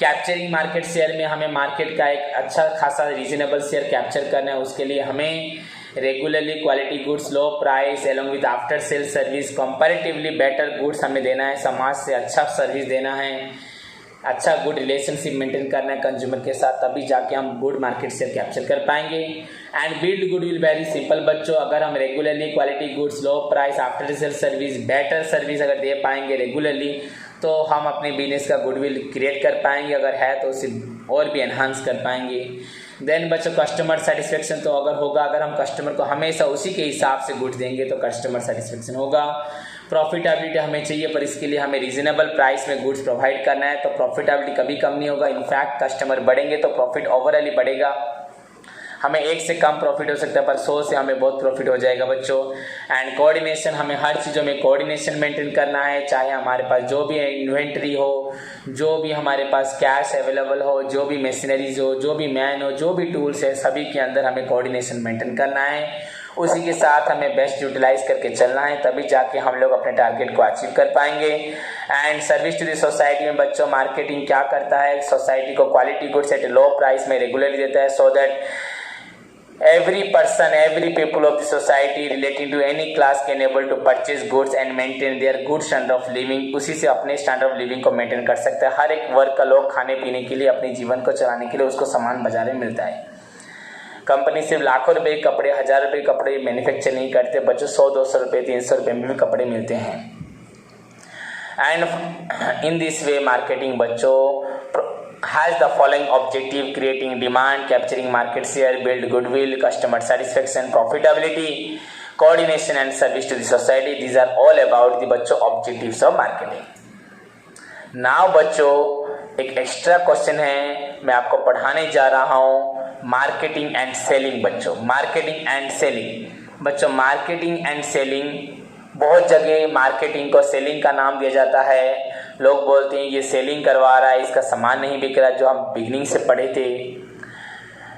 कैप्चरिंग मार्केट शेयर में हमें मार्केट का एक अच्छा खासा रीजनेबल शेयर कैप्चर करना है। उसके लिए हमें regularly quality goods, low price along with after sale service, comparatively better goods हमें देना है, समाज से अच्छा सर्विस देना है, अच्छा गुड रिलेशनशिप मेंटेन करना है कंज्यूमर के साथ, तभी जाके हम गुड मार्केट शेयर कैप्चर कर पाएंगे। And build goodwill, very simple बच्चों, अगर हम रेगुलरली क्वालिटी गुड्स, लो price, after sale service, better service अगर दे पाएंगे रेगुलरली, तो हम अपने बिजनेस का गुडविल क्रिएट कर पाएंगे, अगर है तो उसे और भी एनहांस कर पाएंगे। देन बच्चों कस्टमर सेटिस्फेक्शन तो अगर होगा, अगर हम कस्टमर को हमेशा उसी के हिसाब से गुड्स देंगे तो कस्टमर सेटिस्फेक्शन होगा। प्रॉफिटेबिलिटी हमें चाहिए, पर इसके लिए हमें रीजनेबल प्राइस में गुड्स प्रोवाइड करना है, तो प्रॉफिटेबिलिटी कभी कम नहीं होगा, इनफैक्ट कस्टमर बढ़ेंगे तो प्रॉफिट ओवरऑल बढ़ेगा। हमें 1 से कम प्रॉफिट हो सकता है पर 100 से हमें बहुत प्रॉफिट हो जाएगा बच्चों। एंड कोऑर्डिनेशन, हमें हर चीज़ों में कोऑर्डिनेशन मेंटेन करना है, चाहे हमारे पास जो भी इन्वेंट्री हो, जो भी हमारे पास कैश अवेलेबल हो, जो भी मशीनरीज हो, जो भी मैन हो, जो भी टूल्स है, सभी के अंदर हमें कोऑर्डिनेशन मेंटेन करना है। उसी के साथ हमें बेस्ट यूटिलाइज करके चलना है, तभी जाके हम लोग अपने टारगेट को अचीव कर पाएंगे। And service to the society में बच्चों मार्केटिंग क्या करता है, सोसाइटी को quality goods at low price में रेगुलरली देता है, so that every person, every people of the society relating to any class can able to purchase goods and maintain their good standard of living। उसी से अपने standard of living को maintain कर सकता है। हर एक वर्ग का लोग खाने पीने के लिए, अपने जीवन को चलाने के लिए उसको सामान बाजार में मिलता है। कंपनी सिर्फ लाखों रुपए के कपड़े, 1000 रुपए के कपड़े मैन्युफैक्चर नहीं करते बच्चों, 100-200 रुपये 300 रुपये में भी कपड़े मिलते हैं। And in this way marketing बच्चों has the following objective: creating demand, capturing market share, build goodwill, customer satisfaction, profitability, coordination and service to the society। These are all about the बच्चों objectives of marketing। now बच्चों एक extra question है, मैं आपको पढ़ाने जा रहा हूँ मार्केटिंग एंड सेलिंग बच्चों। मार्केटिंग एंड सेलिंग बच्चों, मार्केटिंग एंड सेलिंग, बहुत जगह मार्केटिंग को सेलिंग का नाम दिया जाता है। लोग बोलते हैं ये सेलिंग करवा रहा है, इसका सामान नहीं बिक रहा, जो हम बिगनिंग से पढ़े थे।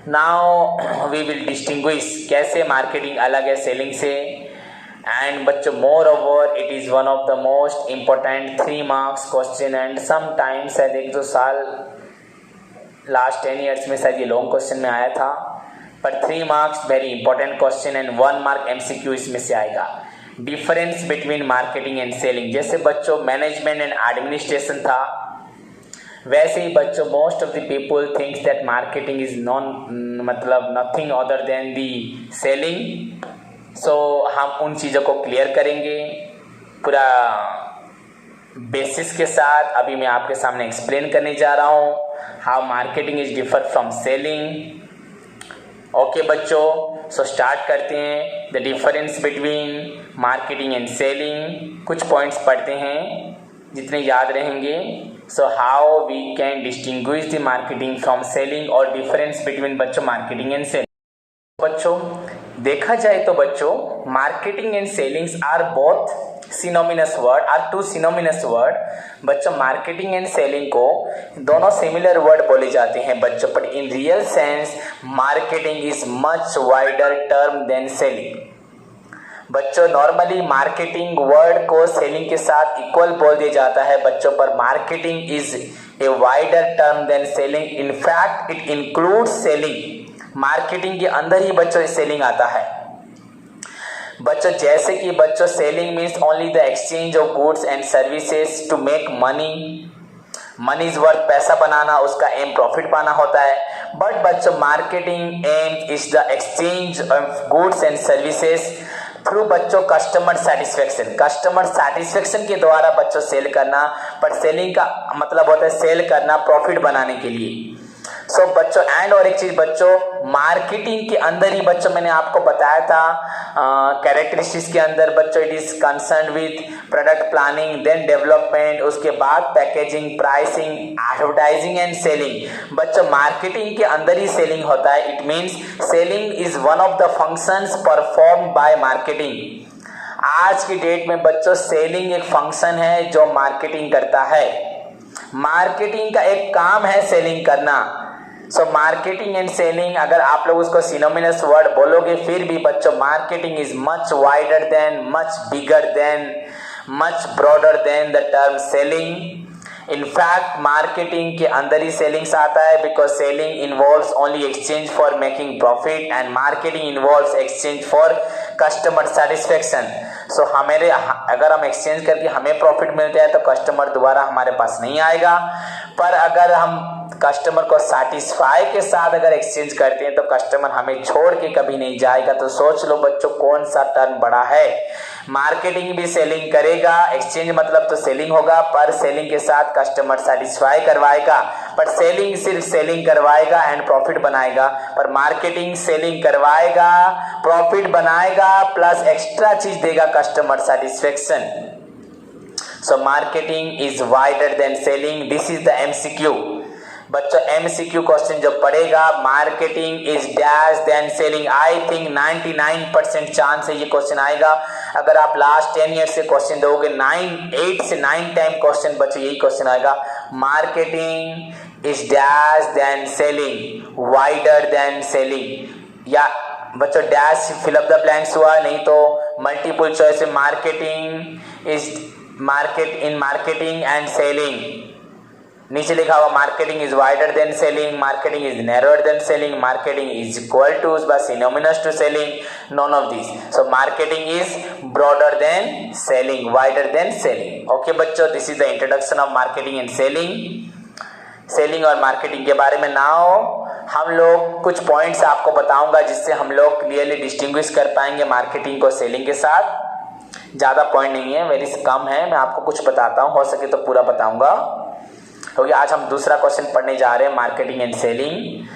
नाउ वी विल डिस्टिंग्विश कैसे मार्केटिंग अलग है सेलिंग से। एंड बच्चों more over it is one of the most important 3 marks question. And sometimes शायद 1-2 साल लास्ट 10 ईयर्स में शायद ये लॉन्ग क्वेश्चन में आया था, पर 3 marks very important question and 1 mark MCQ इसमें से आएगा। Difference between marketing and selling, जैसे बच्चों मैनेजमेंट एंड एडमिनिस्ट्रेशन था, वैसे ही बच्चों most of the people thinks that marketing is मतलब नथिंग अदर देन दी सेलिंग। सो हम उन चीज़ों को क्लियर करेंगे पूरा बेसिस के साथ। अभी मैं आपके सामने एक्सप्लेन करने जा रहा हूँ how marketing is differ from selling. Okay बच्चों, सो स्टार्ट करते हैं the difference between marketing and selling. कुछ पॉइंट्स पढ़ते हैं जितने याद रहेंगे। So how we can distinguish the marketing from selling और डिफरेंस बिटवीन बच्चों मार्केटिंग एंड सेलिंग। बच्चों देखा जाए तो बच्चों marketing and sellings are both synonymous word, are 2 synonymous word. बच्चों मार्केटिंग एंड सेलिंग को दोनों सिमिलर वर्ड बोले जाते हैं बच्चों, but in real sense marketing is much wider term than selling. बच्चों नॉर्मली मार्केटिंग वर्ड को सेलिंग के साथ इक्वल बोल दिया जाता है बच्चों, पर marketing is a wider term than selling. In fact it includes selling. Marketing के अंदर ही बच्चों सेलिंग आता है बच्चों। जैसे कि बच्चों selling means only the exchange of goods and services to make money. Money is worth, पैसा बनाना, उसका एम प्रॉफिट पाना होता है। बट बच्चों marketing aim is the exchange of goods and services through बच्चों कस्टमर सेटिस्फेक्शन। कस्टमर सेटिस्फेक्शन के द्वारा बच्चों सेल करना, पर सेलिंग का मतलब होता है सेल करना प्रॉफिट बनाने के लिए। सो बच्चों एंड और एक चीज बच्चों मार्केटिंग के अंदर ही बच्चों मैंने आपको बताया था कैरेक्टरिस्टिक्स के अंदर बच्चों it is concern with product planning, then development, उसके बाद packaging, pricing, advertising and selling. बच्चों मार्केटिंग के अंदर ही सेलिंग होता है। It means selling is one of the functions perform by marketing. आज की डेट में बच्चों सेलिंग एक फंक्शन है जो मार्केटिंग करता है। मार्केटिंग का एक काम है सेलिंग करना। सो मार्केटिंग एंड सेलिंग अगर आप लोग उसको सिनोनिमस वर्ड बोलोगे, फिर भी बच्चों marketing is much wider than, much bigger than, much broader than the term selling. In fact marketing के अंदर ही सेलिंग्स आता है, because selling involves only exchange for making profit and marketing involves exchange for customer satisfaction. So हमारे अगर हम exchange करके हमें प्रॉफिट मिलता है तो कस्टमर दोबारा हमारे पास नहीं आएगा, पर अगर हम कस्टमर को सेटिस्फाई के साथ अगर एक्सचेंज करते हैं तो कस्टमर हमें छोड़ के कभी नहीं जाएगा। तो सोच लो बच्चों कौन सा टर्म बड़ा है। मार्केटिंग भी सेलिंग करेगा, एक्सचेंज मतलब तो सेलिंग होगा, पर सेलिंग के साथ कस्टमर सेटिस्फाई करवाएगा। पर सेलिंग सिर्फ सेलिंग करवाएगा एंड प्रॉफिट बनाएगा, पर मार्केटिंग सेलिंग करवाएगा, प्रॉफिट बनाएगा, प्लस एक्स्ट्रा चीज देगा customer satisfaction. So marketing is wider than selling. This is the MCQ। बच्चों MCQ क्वेश्चन जो पड़ेगा, marketing is dash than selling, I think 99% chance है ये क्वेश्चन आएगा। अगर आप लास्ट 10 ईयर से क्वेश्चन दोगे 8 से 9 टाइम क्वेश्चन बच्चों यही क्वेश्चन आएगा, marketing is dash than selling, wider than selling, या बच्चों dash fill up the blanks हुआ, नहीं तो मल्टीपल चॉइस में marketing is marketing and selling, नीचे लिखा हुआ marketing is wider than selling, marketing is narrower than selling, marketing is equal to बस synonymous to selling, none of this. So marketing is broader than selling, wider than selling. Okay बच्चों, this is the introduction of marketing and selling. Selling और marketing के बारे में now हम लोग कुछ points आपको बताऊंगा जिससे हम लोग क्लियरली डिस्टिंग्विश कर पाएंगे मार्केटिंग को सेलिंग के साथ। ज्यादा पॉइंट नहीं है, वेरी कम है, मैं आपको कुछ बताता हूं, हो सके तो पूरा बताऊंगा, क्योंकि आज हम दूसरा क्वेश्चन पढ़ने जा रहे हैं, मार्केटिंग एंड सेलिंग।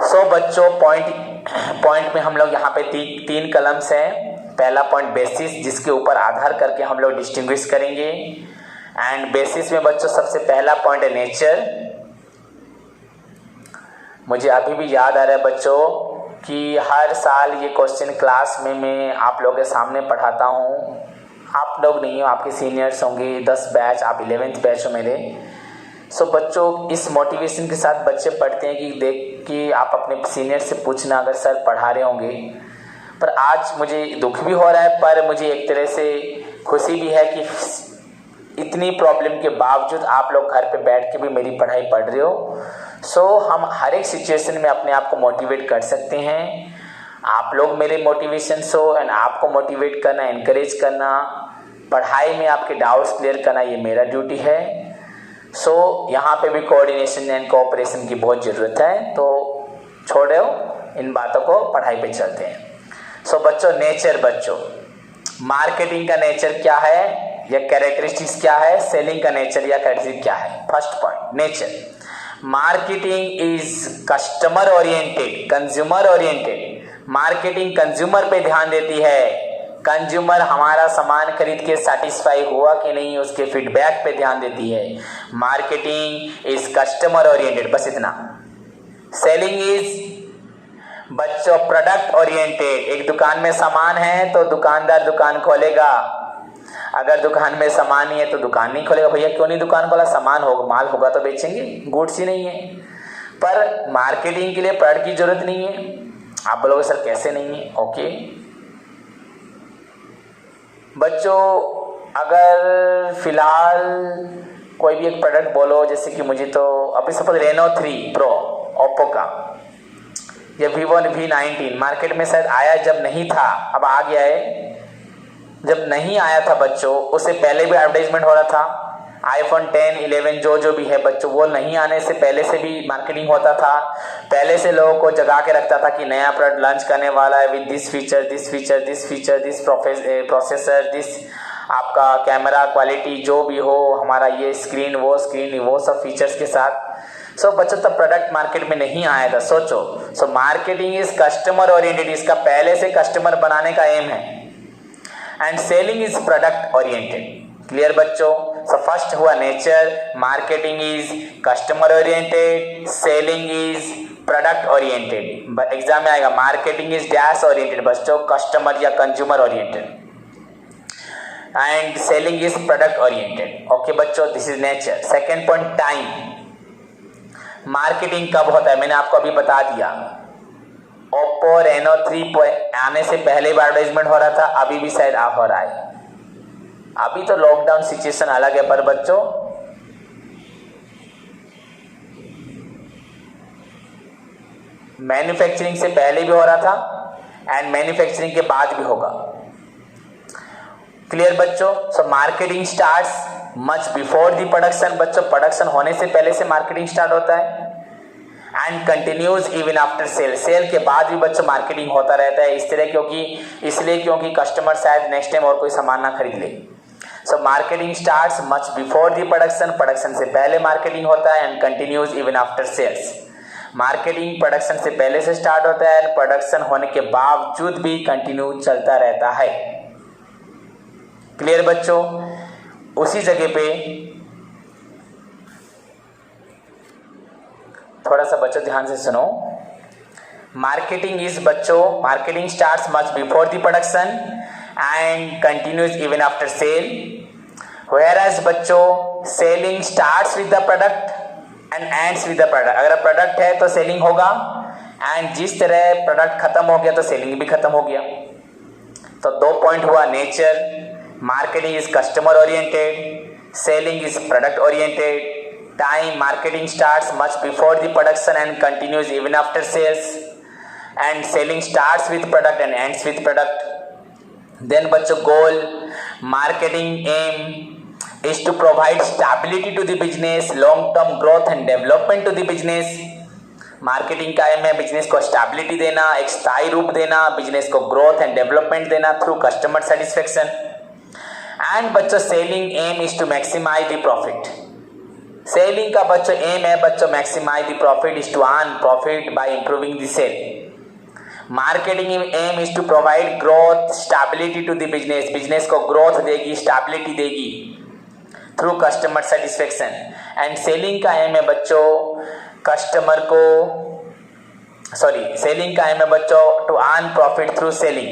सो बच्चों पॉइंट में हम लोग यहाँ पे 3 कलम्स हैं। पहला पॉइंट बेसिस, जिसके ऊपर आधार करके हम लोग डिस्टिंग्विश करेंगे, एंड बेसिस में बच्चों सबसे पहला पॉइंट है नेचर। मुझे अभी भी याद आ रहा है बच्चों कि हर साल ये क्वेश्चन क्लास में मैं आप लोगों के सामने पढ़ाता हूँ। आप लोग नहीं हो, आपके सीनियर्स होंगे, 10 बैच, आप 11th बैच हो मेरे। सो बच्चों इस मोटिवेशन के साथ बच्चे पढ़ते हैं कि देख कि आप अपने सीनियर से पूछना अगर सर पढ़ा रहे होंगे। पर आज मुझे दुख भी हो रहा है, पर मुझे एक तरह से खुशी भी है कि इतनी प्रॉब्लम के बावजूद आप लोग घर पे बैठ के भी मेरी पढ़ाई पढ़ रहे हो। सो हम हर एक सिचुएशन में अपने आप को मोटिवेट कर सकते हैं। आप लोग मेरे मोटिवेशन हो, एंड आपको मोटिवेट करना, एनकरेज करना, पढ़ाई में आपके डाउट्स क्लियर करना, ये मेरा ड्यूटी है। सो यहाँ पे भी कोऑर्डिनेशन एंड कोऑपरेशन की बहुत ज़रूरत है, तो छोड़ो इन बातों को, पढ़ाई पे चलते हैं। सो बच्चों नेचर, बच्चों मार्केटिंग का नेचर क्या है या कैरेक्टरिस्टिक्स क्या है, सेलिंग का नेचर या कैरेक्टरिस्टिक्स क्या है। First point nature, marketing is customer oriented, consumer oriented. Marketing consumer पे ध्यान देती है, कंज्यूमर हमारा सामान खरीद के सेटिस्फाई हुआ कि नहीं उसके फीडबैक पे ध्यान देती है। मार्केटिंग इज कस्टमर ओरिएंटेड, बस इतना। सेलिंग इज बच्चों प्रोडक्ट ओरिएंटेड। एक दुकान में सामान है तो दुकानदार दुकान खोलेगा, अगर दुकान में सामान नहीं है तो दुकान नहीं खोलेगा। भैया क्यों नहीं दुकान खोला, सामान होगा, माल होगा तो बेचेंगे, गुड्स ही नहीं है। पर मार्केटिंग के लिए प्रोडक्ट की जरूरत नहीं है। आप बोलोगे सर कैसे नहीं है, ओके बच्चों, अगर फिलहाल कोई भी एक प्रोडक्ट बोलो, जैसे कि मुझे तो अभी सपोज रेनो 3 प्रो ओप्पो का, या Vivo V19 मार्केट में शायद आया जब नहीं था, अब आ गया है। जब नहीं आया था बच्चों, उससे पहले भी एडवर्टाइजमेंट हो रहा था। iPhone 10, 11 जो भी है बच्चों, वो नहीं आने से पहले से भी मार्केटिंग होता था। पहले से लोगों को जगा के रखता था कि नया प्रोडक्ट लॉन्च करने वाला है with this feature, this feature, this feature, this processor, this आपका कैमरा क्वालिटी जो भी हो, हमारा ये स्क्रीन, वो सब फीचर्स के साथ। सो बच्चों तब प्रोडक्ट मार्केट में नहीं आया था, सोचो। So marketing is customer oriented, इसका पहले से कस्टमर बनाने का एम है। And selling is product oriented. Clear बच्चों? सो फर्स्ट हुआ nature, marketing is customer oriented, selling is product oriented. Exam में आएगा मार्केटिंग इज डैश ओरिएंटेड बच्चों, कस्टमर या consumer oriented, and selling is product oriented. Okay बच्चों, this is nature. Second point time, marketing कब होता है मैंने आपको अभी बता दिया। ओप्पो रेनो 3 आने से पहले भी एडवर्टाइजमेंट हो रहा था, अभी भी शायद हो रहा है। अभी तो लॉकडाउन सिचुएशन अलग है, पर बच्चों मैन्युफैक्चरिंग से पहले भी हो रहा था एंड मैन्युफैक्चरिंग के बाद भी होगा। क्लियर बच्चों? So marketing starts much before the production बच्चों, प्रोडक्शन होने से पहले से मार्केटिंग स्टार्ट होता है and continues even after sale, sale के बाद भी बच्चों मार्केटिंग होता रहता है। इसलिए क्योंकि कस्टमर शायद नेक्स्ट टाइम और कोई सामान ना खरीद ले। So marketing starts much before the production, production से पहले मार्केटिंग होता है and continues even after sales. Marketing production से पहले से स्टार्ट होता है, प्रोडक्शन होने के बावजूद भी कंटिन्यू चलता रहता है। क्लियर बच्चों? उसी जगह पे थोड़ा सा बच्चों ध्यान से सुनो। मार्केटिंग इज बच्चों, marketing starts much before the production and continues even after sale, whereas बच्चों selling starts with the product and ends with the product. अगर प्रोडक्ट है तो सेलिंग होगा, एंड जिस तरह प्रोडक्ट खत्म हो गया तो सेलिंग भी खत्म हो गया। तो 2 पॉइंट हुआ, nature, marketing is customer oriented, selling is product oriented, time, marketing starts much before the production and continues even after sales, and selling starts with product and ends with product. Then बच्चों goal, marketing aim is to provide stability to the business, long term growth and development to the business. Marketing का aim है business को stability देना, एक स्थायी रूप देना, business को ग्रोथ एंड डेवलपमेंट देना थ्रू कस्टमर सेटिस्फेक्शन। एंड बच्चों selling aim is to maximise the profit. Selling का बच्चों एम है बच्चों maximise the profit is to earn profit by improving the sale. Marketing aim is to provide growth stability to the business, business को growth देगी, stability देगी through customer satisfaction. And selling का aim है बच्चों customer को, selling का aim है बच्चों to earn profit through selling,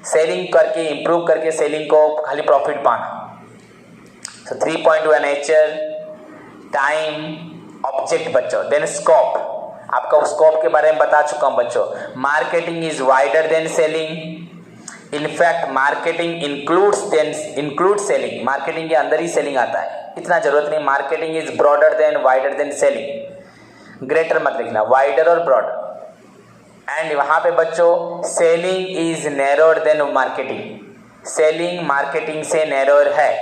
selling करके इंप्रूव करके सेलिंग को खाली प्रॉफिट पाना। तो 3 पॉइंट हुआ, नेचर, टाइम, ऑब्जेक्ट बच्चों। देन स्कोप, आपका स्कोप के बारे में बता चुका हूं बच्चों। Marketing is wider than selling, in fact marketing include selling, marketing के अंदर ही सेलिंग आता है, इतना जरूरत नहीं। Marketing is broader than wider than selling, greater मत लिखना, वाइडर और ब्रॉडर। एंड वहां पे बच्चों selling is narrower than marketing, selling marketing से नैरोर है।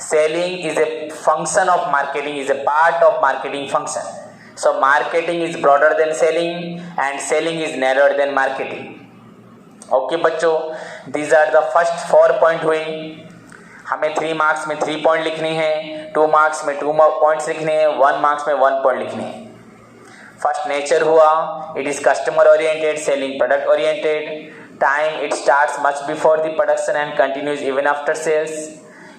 Selling is a function of marketing, is a part of marketing function. So marketing is broader than selling and selling is narrower than marketing. Okay बच्चों, these are the first 4 point हुए। हमें 3 marks में 3 point लिखने हैं, 2 marks में 2 points लिखने हैं, 1 marks में 1 पॉइंट लिखने हैं। फर्स्ट नेचर हुआ, it is customer oriented, selling product oriented. Time, it starts much before the production and continues even after sales.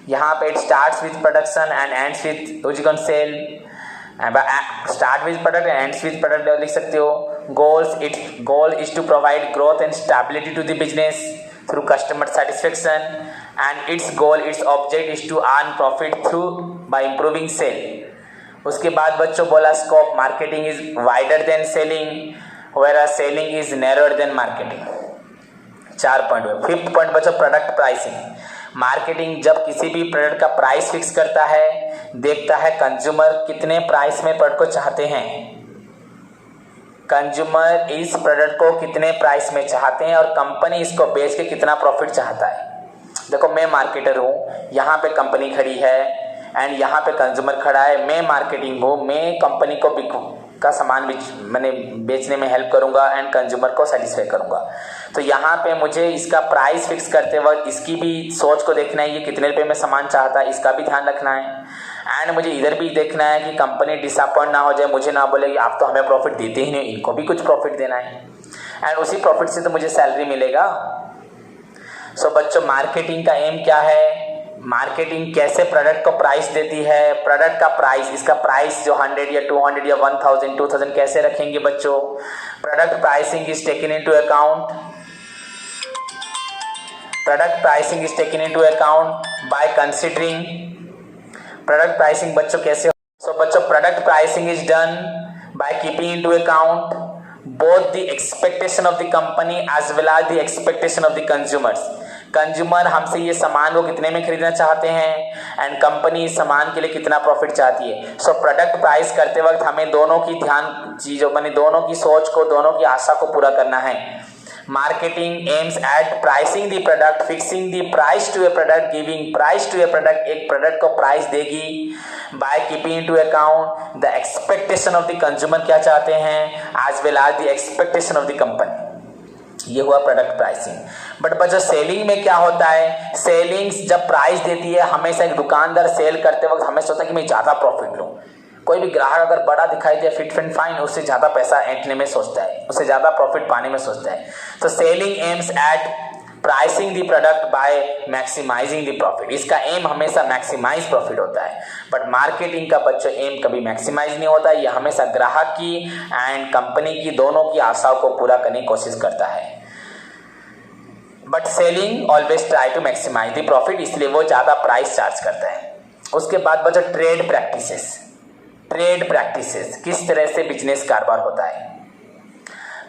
यहाँ पे it starts with production and ends with sale, start with product and ends with product लिख सकते हो। Goal is to provide growth and stability to the business through customer satisfaction, and its goal, its object is to earn profit through bye improving sale. उसके बाद बच्चों बोला scope, marketing is wider than selling whereas selling is narrower than marketing. 4 point हुए। 5th point बच्चों product pricing. Marketing जब किसी भी product का प्राइस फिक्स करता है, देखता है कंज्यूमर कितने प्राइस में प्रोडक्ट को चाहते हैं, कंज्यूमर इस प्रोडक्ट को कितने प्राइस में चाहते हैं और कंपनी इसको बेच के कितना प्रॉफिट चाहता है। देखो मैं मार्केटर हूँ, यहाँ पे कंपनी खड़ी है एंड यहाँ पे कंज्यूमर खड़ा है, मैं मार्केटिंग हूँ, मैं कंपनी को का सामान मैंने बेचने में हेल्प करूँगा एंड कंज्यूमर को सेटिस्फाई करूँगा। तो यहाँ पे मुझे इसका प्राइस फिक्स करते वक्त इसकी भी सोच को देखना है, ये कितने रुपए में सामान चाहता है, इसका भी ध्यान रखना है। एंड मुझे इधर भी देखना है कि कंपनी डिसअपॉइंट ना हो जाए, मुझे ना बोले कि आप तो हमें प्रॉफिट देते ही नहीं, इनको भी कुछ प्रॉफिट देना है एंड उसी प्रॉफिट से तो मुझे सैलरी मिलेगा। सो बच्चों मार्केटिंग का एम क्या है, मार्केटिंग कैसे प्रोडक्ट को प्राइस देती है, प्रोडक्ट का प्राइस, इसका प्राइस जो 100 या 200 या 1000 2000 कैसे रखेंगे बच्चों। Product pricing is taken into account, product pricing is taken into account by considering. Product pricing बच्चों कैसे, सो बच्चों product pricing is done by keeping into account both the expectation of the company as well as the expectation of the consumers। Consumer हमसे ये सामान को कितने में खरीदना चाहते हैं एंड कंपनी इस सामान के लिए कितना प्रॉफिट चाहती है। सो प्रोडक्ट प्राइस करते वक्त हमें दोनों की ध्यान चीजों माने दोनों की सोच को, दोनों की आशा को पूरा करना है। Marketing aims at pricing the product, fixing the price to a product, giving price to a product, एक प्रोडक्ट को प्राइस देगी by keeping into account the expectation of the consumer क्या चाहते हैं as well as the expectation of the company. ये हुआ product pricing. But बच्चों selling में क्या होता है, सेलिंग जब प्राइस देती है हमेशा एक दुकानदार सेल करते वक्त हमें सोचता है कि मैं ज़्यादा प्रॉफिट लूँ। कोई भी ग्राहक अगर बड़ा दिखाई दे फिट एंड फाइन, उससे ज़्यादा पैसा ऐंठने में सोचता है, उससे ज़्यादा प्रॉफिट पाने में सोचता है। तो selling aims at pricing the product by maximising the profit. इसका एम हमेशा मैक्सिमाइज प्रॉफिट होता है, बट मार्केटिंग का बच्चों एम कभी मैक्सिमाइज नहीं होता। यह हमेशा ग्राहक की एंड कंपनी की दोनों की आशाओं को पूरा करने की कोशिश करता है। But selling always try to maximise the profit, इसलिए वो ज़्यादा प्राइस चार्ज करता है। उसके बाद बच्चों ट्रेड प्रैक्टिसेस। ट्रेड प्रैक्टिसेस किस तरह से बिजनेस कारोबार होता है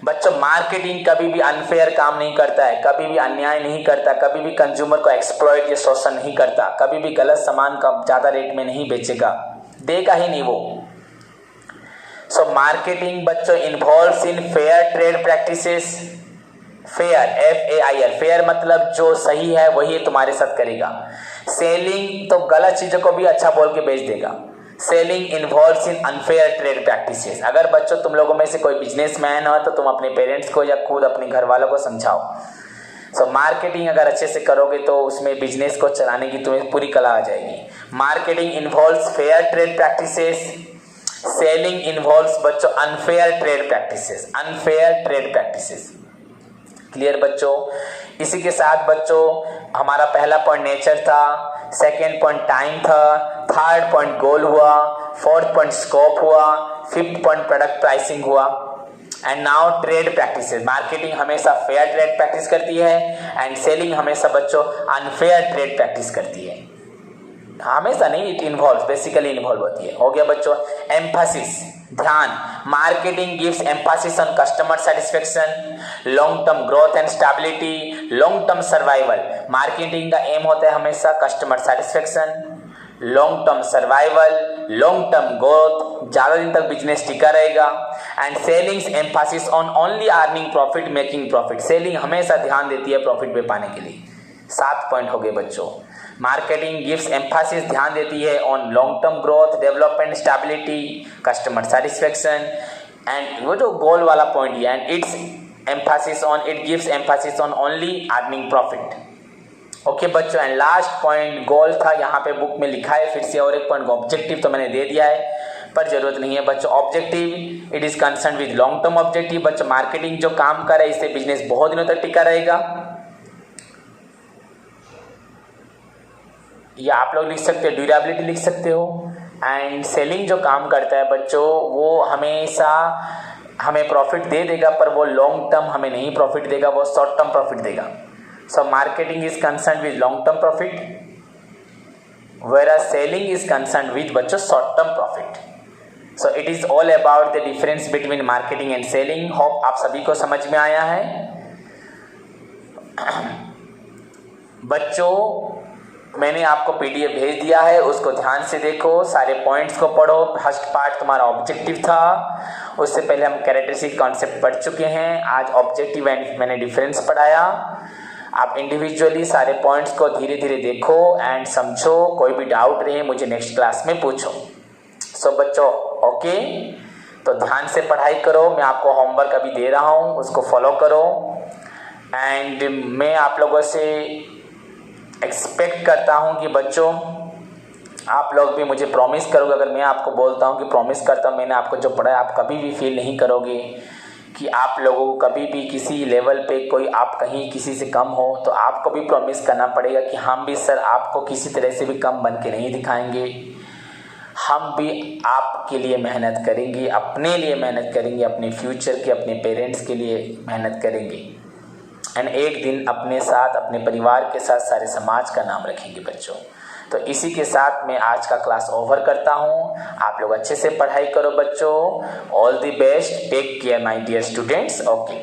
बच्चों। मार्केटिंग कभी भी अनफेयर काम नहीं करता है, कभी भी अन्याय नहीं करता, कभी भी कंज्यूमर को एक्सप्लॉइट या शोषण नहीं करता, कभी भी गलत सामान का ज़्यादा रेट में नहीं बेचेगा, देगा ही नहीं वो। सो मार्केटिंग बच्चों involves in fair trade practices. Fair, FAIR, fair मतलब जो सही है वही तुम्हारे साथ करेगा। सेलिंग तो गलत चीज़ों को भी अच्छा बोल के बेच देगा। सेलिंग इन्वॉल्व्स इन अनफेयर ट्रेड प्रैक्टिसेस। अगर बच्चों तुम लोगों में से कोई बिजनेसमैन हो तो तुम अपने पेरेंट्स को या खुद अपने घर वालों को समझाओ। सो मार्केटिंग अगर अच्छे से करोगे तो उसमें बिजनेस को चलाने की तुम्हें पूरी कला आ जाएगी। Marketing involves fair trade practices, selling involves बच्चों unfair trade practices, unfair trade practices. Clear बच्चों। इसी के साथ बच्चों हमारा पहला पॉइंट नेचर था, सेकेंड पॉइंट टाइम था, थर्ड पॉइंट गोल हुआ, फोर्थ पॉइंट स्कोप हुआ, फिफ्थ पॉइंट प्रोडक्ट प्राइसिंग हुआ and now trade practices. Marketing हमेशा फेयर ट्रेड प्रैक्टिस करती है एंड सेलिंग हमेशा बच्चों अनफेयर ट्रेड प्रैक्टिस करती है। हमेशा नहीं, इट इन्वॉल्व, बेसिकली इन्वॉल्व होती है। हो गया बच्चों एम्फासिस, ध्यान। Marketing gives Mphasis on customer satisfaction, long term growth and stability, long term survival. Marketing का एम होता है हमेशा customer satisfaction, long term survival, long term growth, ज़्यादा दिन तक बिजनेस टिका रहेगा and ceilings Mphasis on only earning profit, making profit. Selling हमेशा ध्यान देती है प्रॉफिट पे पाने के लिए। 7 पॉइंट हो गए बच्चों। मार्केटिंग गिव्स एम्फासिस, ध्यान देती है on long term growth, development, stability, customer satisfaction and वो जो गोल वाला पॉइंट है and it's Mphasis on, it gives Mphasis on only earning profit. Okay बच्चों, एंड लास्ट पॉइंट गोल था, यहाँ पे बुक में लिखा है फिर से, और एक पॉइंट ऑब्जेक्टिव तो मैंने दे दिया है पर जरूरत नहीं है बच्चों। Objective it is concern with long term objective. बच्चों मार्केटिंग जो काम कर रहा है इससे बिजनेस बहुत दिनों तक टिका रहेगा, या आप लोग लिख सकते हो ड्यूरेबिलिटी लिख सकते हो। एंड सेलिंग जो काम करता है बच्चों वो हमेशा हमें प्रॉफिट दे देगा पर वो लॉन्ग टर्म हमें नहीं प्रॉफिट देगा, वो शॉर्ट टर्म प्रॉफिट देगा। सो marketing is concern with long term profit, whereas selling is concerned with बच्चों short term profit. So it is all about the difference between marketing and selling. Hope आप सभी को समझ में आया है बच्चों। मैंने आपको PDF भेज दिया है, उसको ध्यान से देखो, सारे पॉइंट्स को पढ़ो। फर्स्ट पार्ट तुम्हारा ऑब्जेक्टिव था, उससे पहले हम कैरेक्टरिस्टिक कॉन्सेप्ट पढ़ चुके हैं, आज ऑब्जेक्टिव एंड मैंने डिफरेंस पढ़ाया। आप इंडिविजुअली सारे पॉइंट्स को धीरे धीरे देखो एंड समझो, कोई भी डाउट रहे मुझे नेक्स्ट क्लास में पूछो। सो बच्चों ओके, तो ध्यान से पढ़ाई करो, मैं आपको होमवर्क अभी दे रहा हूँ उसको फॉलो करो एंड मैं आप लोगों से एक्सपेक्ट करता हूँ कि बच्चों आप लोग भी मुझे प्रॉमिस करोगे। अगर मैं आपको बोलता हूँ कि प्रॉमिस करता हूँ मैंने आपको जो पढ़ा है, आप कभी भी फील नहीं करोगे कि आप लोगों को कभी भी किसी लेवल पे कोई आप कहीं किसी से कम हो, तो आपको भी प्रॉमिस करना पड़ेगा कि हम भी सर आपको किसी तरह से भी कम बन के नहीं दिखाएंगे, हम भी आपके लिए मेहनत करेंगे, अपने लिए मेहनत करेंगे, अपने फ्यूचर के, अपने पेरेंट्स के लिए मेहनत करेंगे एंड एक दिन अपने साथ अपने परिवार के साथ सारे समाज का नाम रखेंगे बच्चों। तो इसी के साथ मैं आज का क्लास ओवर करता हूँ। आप लोग अच्छे से पढ़ाई करो बच्चों। All the best, take care my dear students. Okay.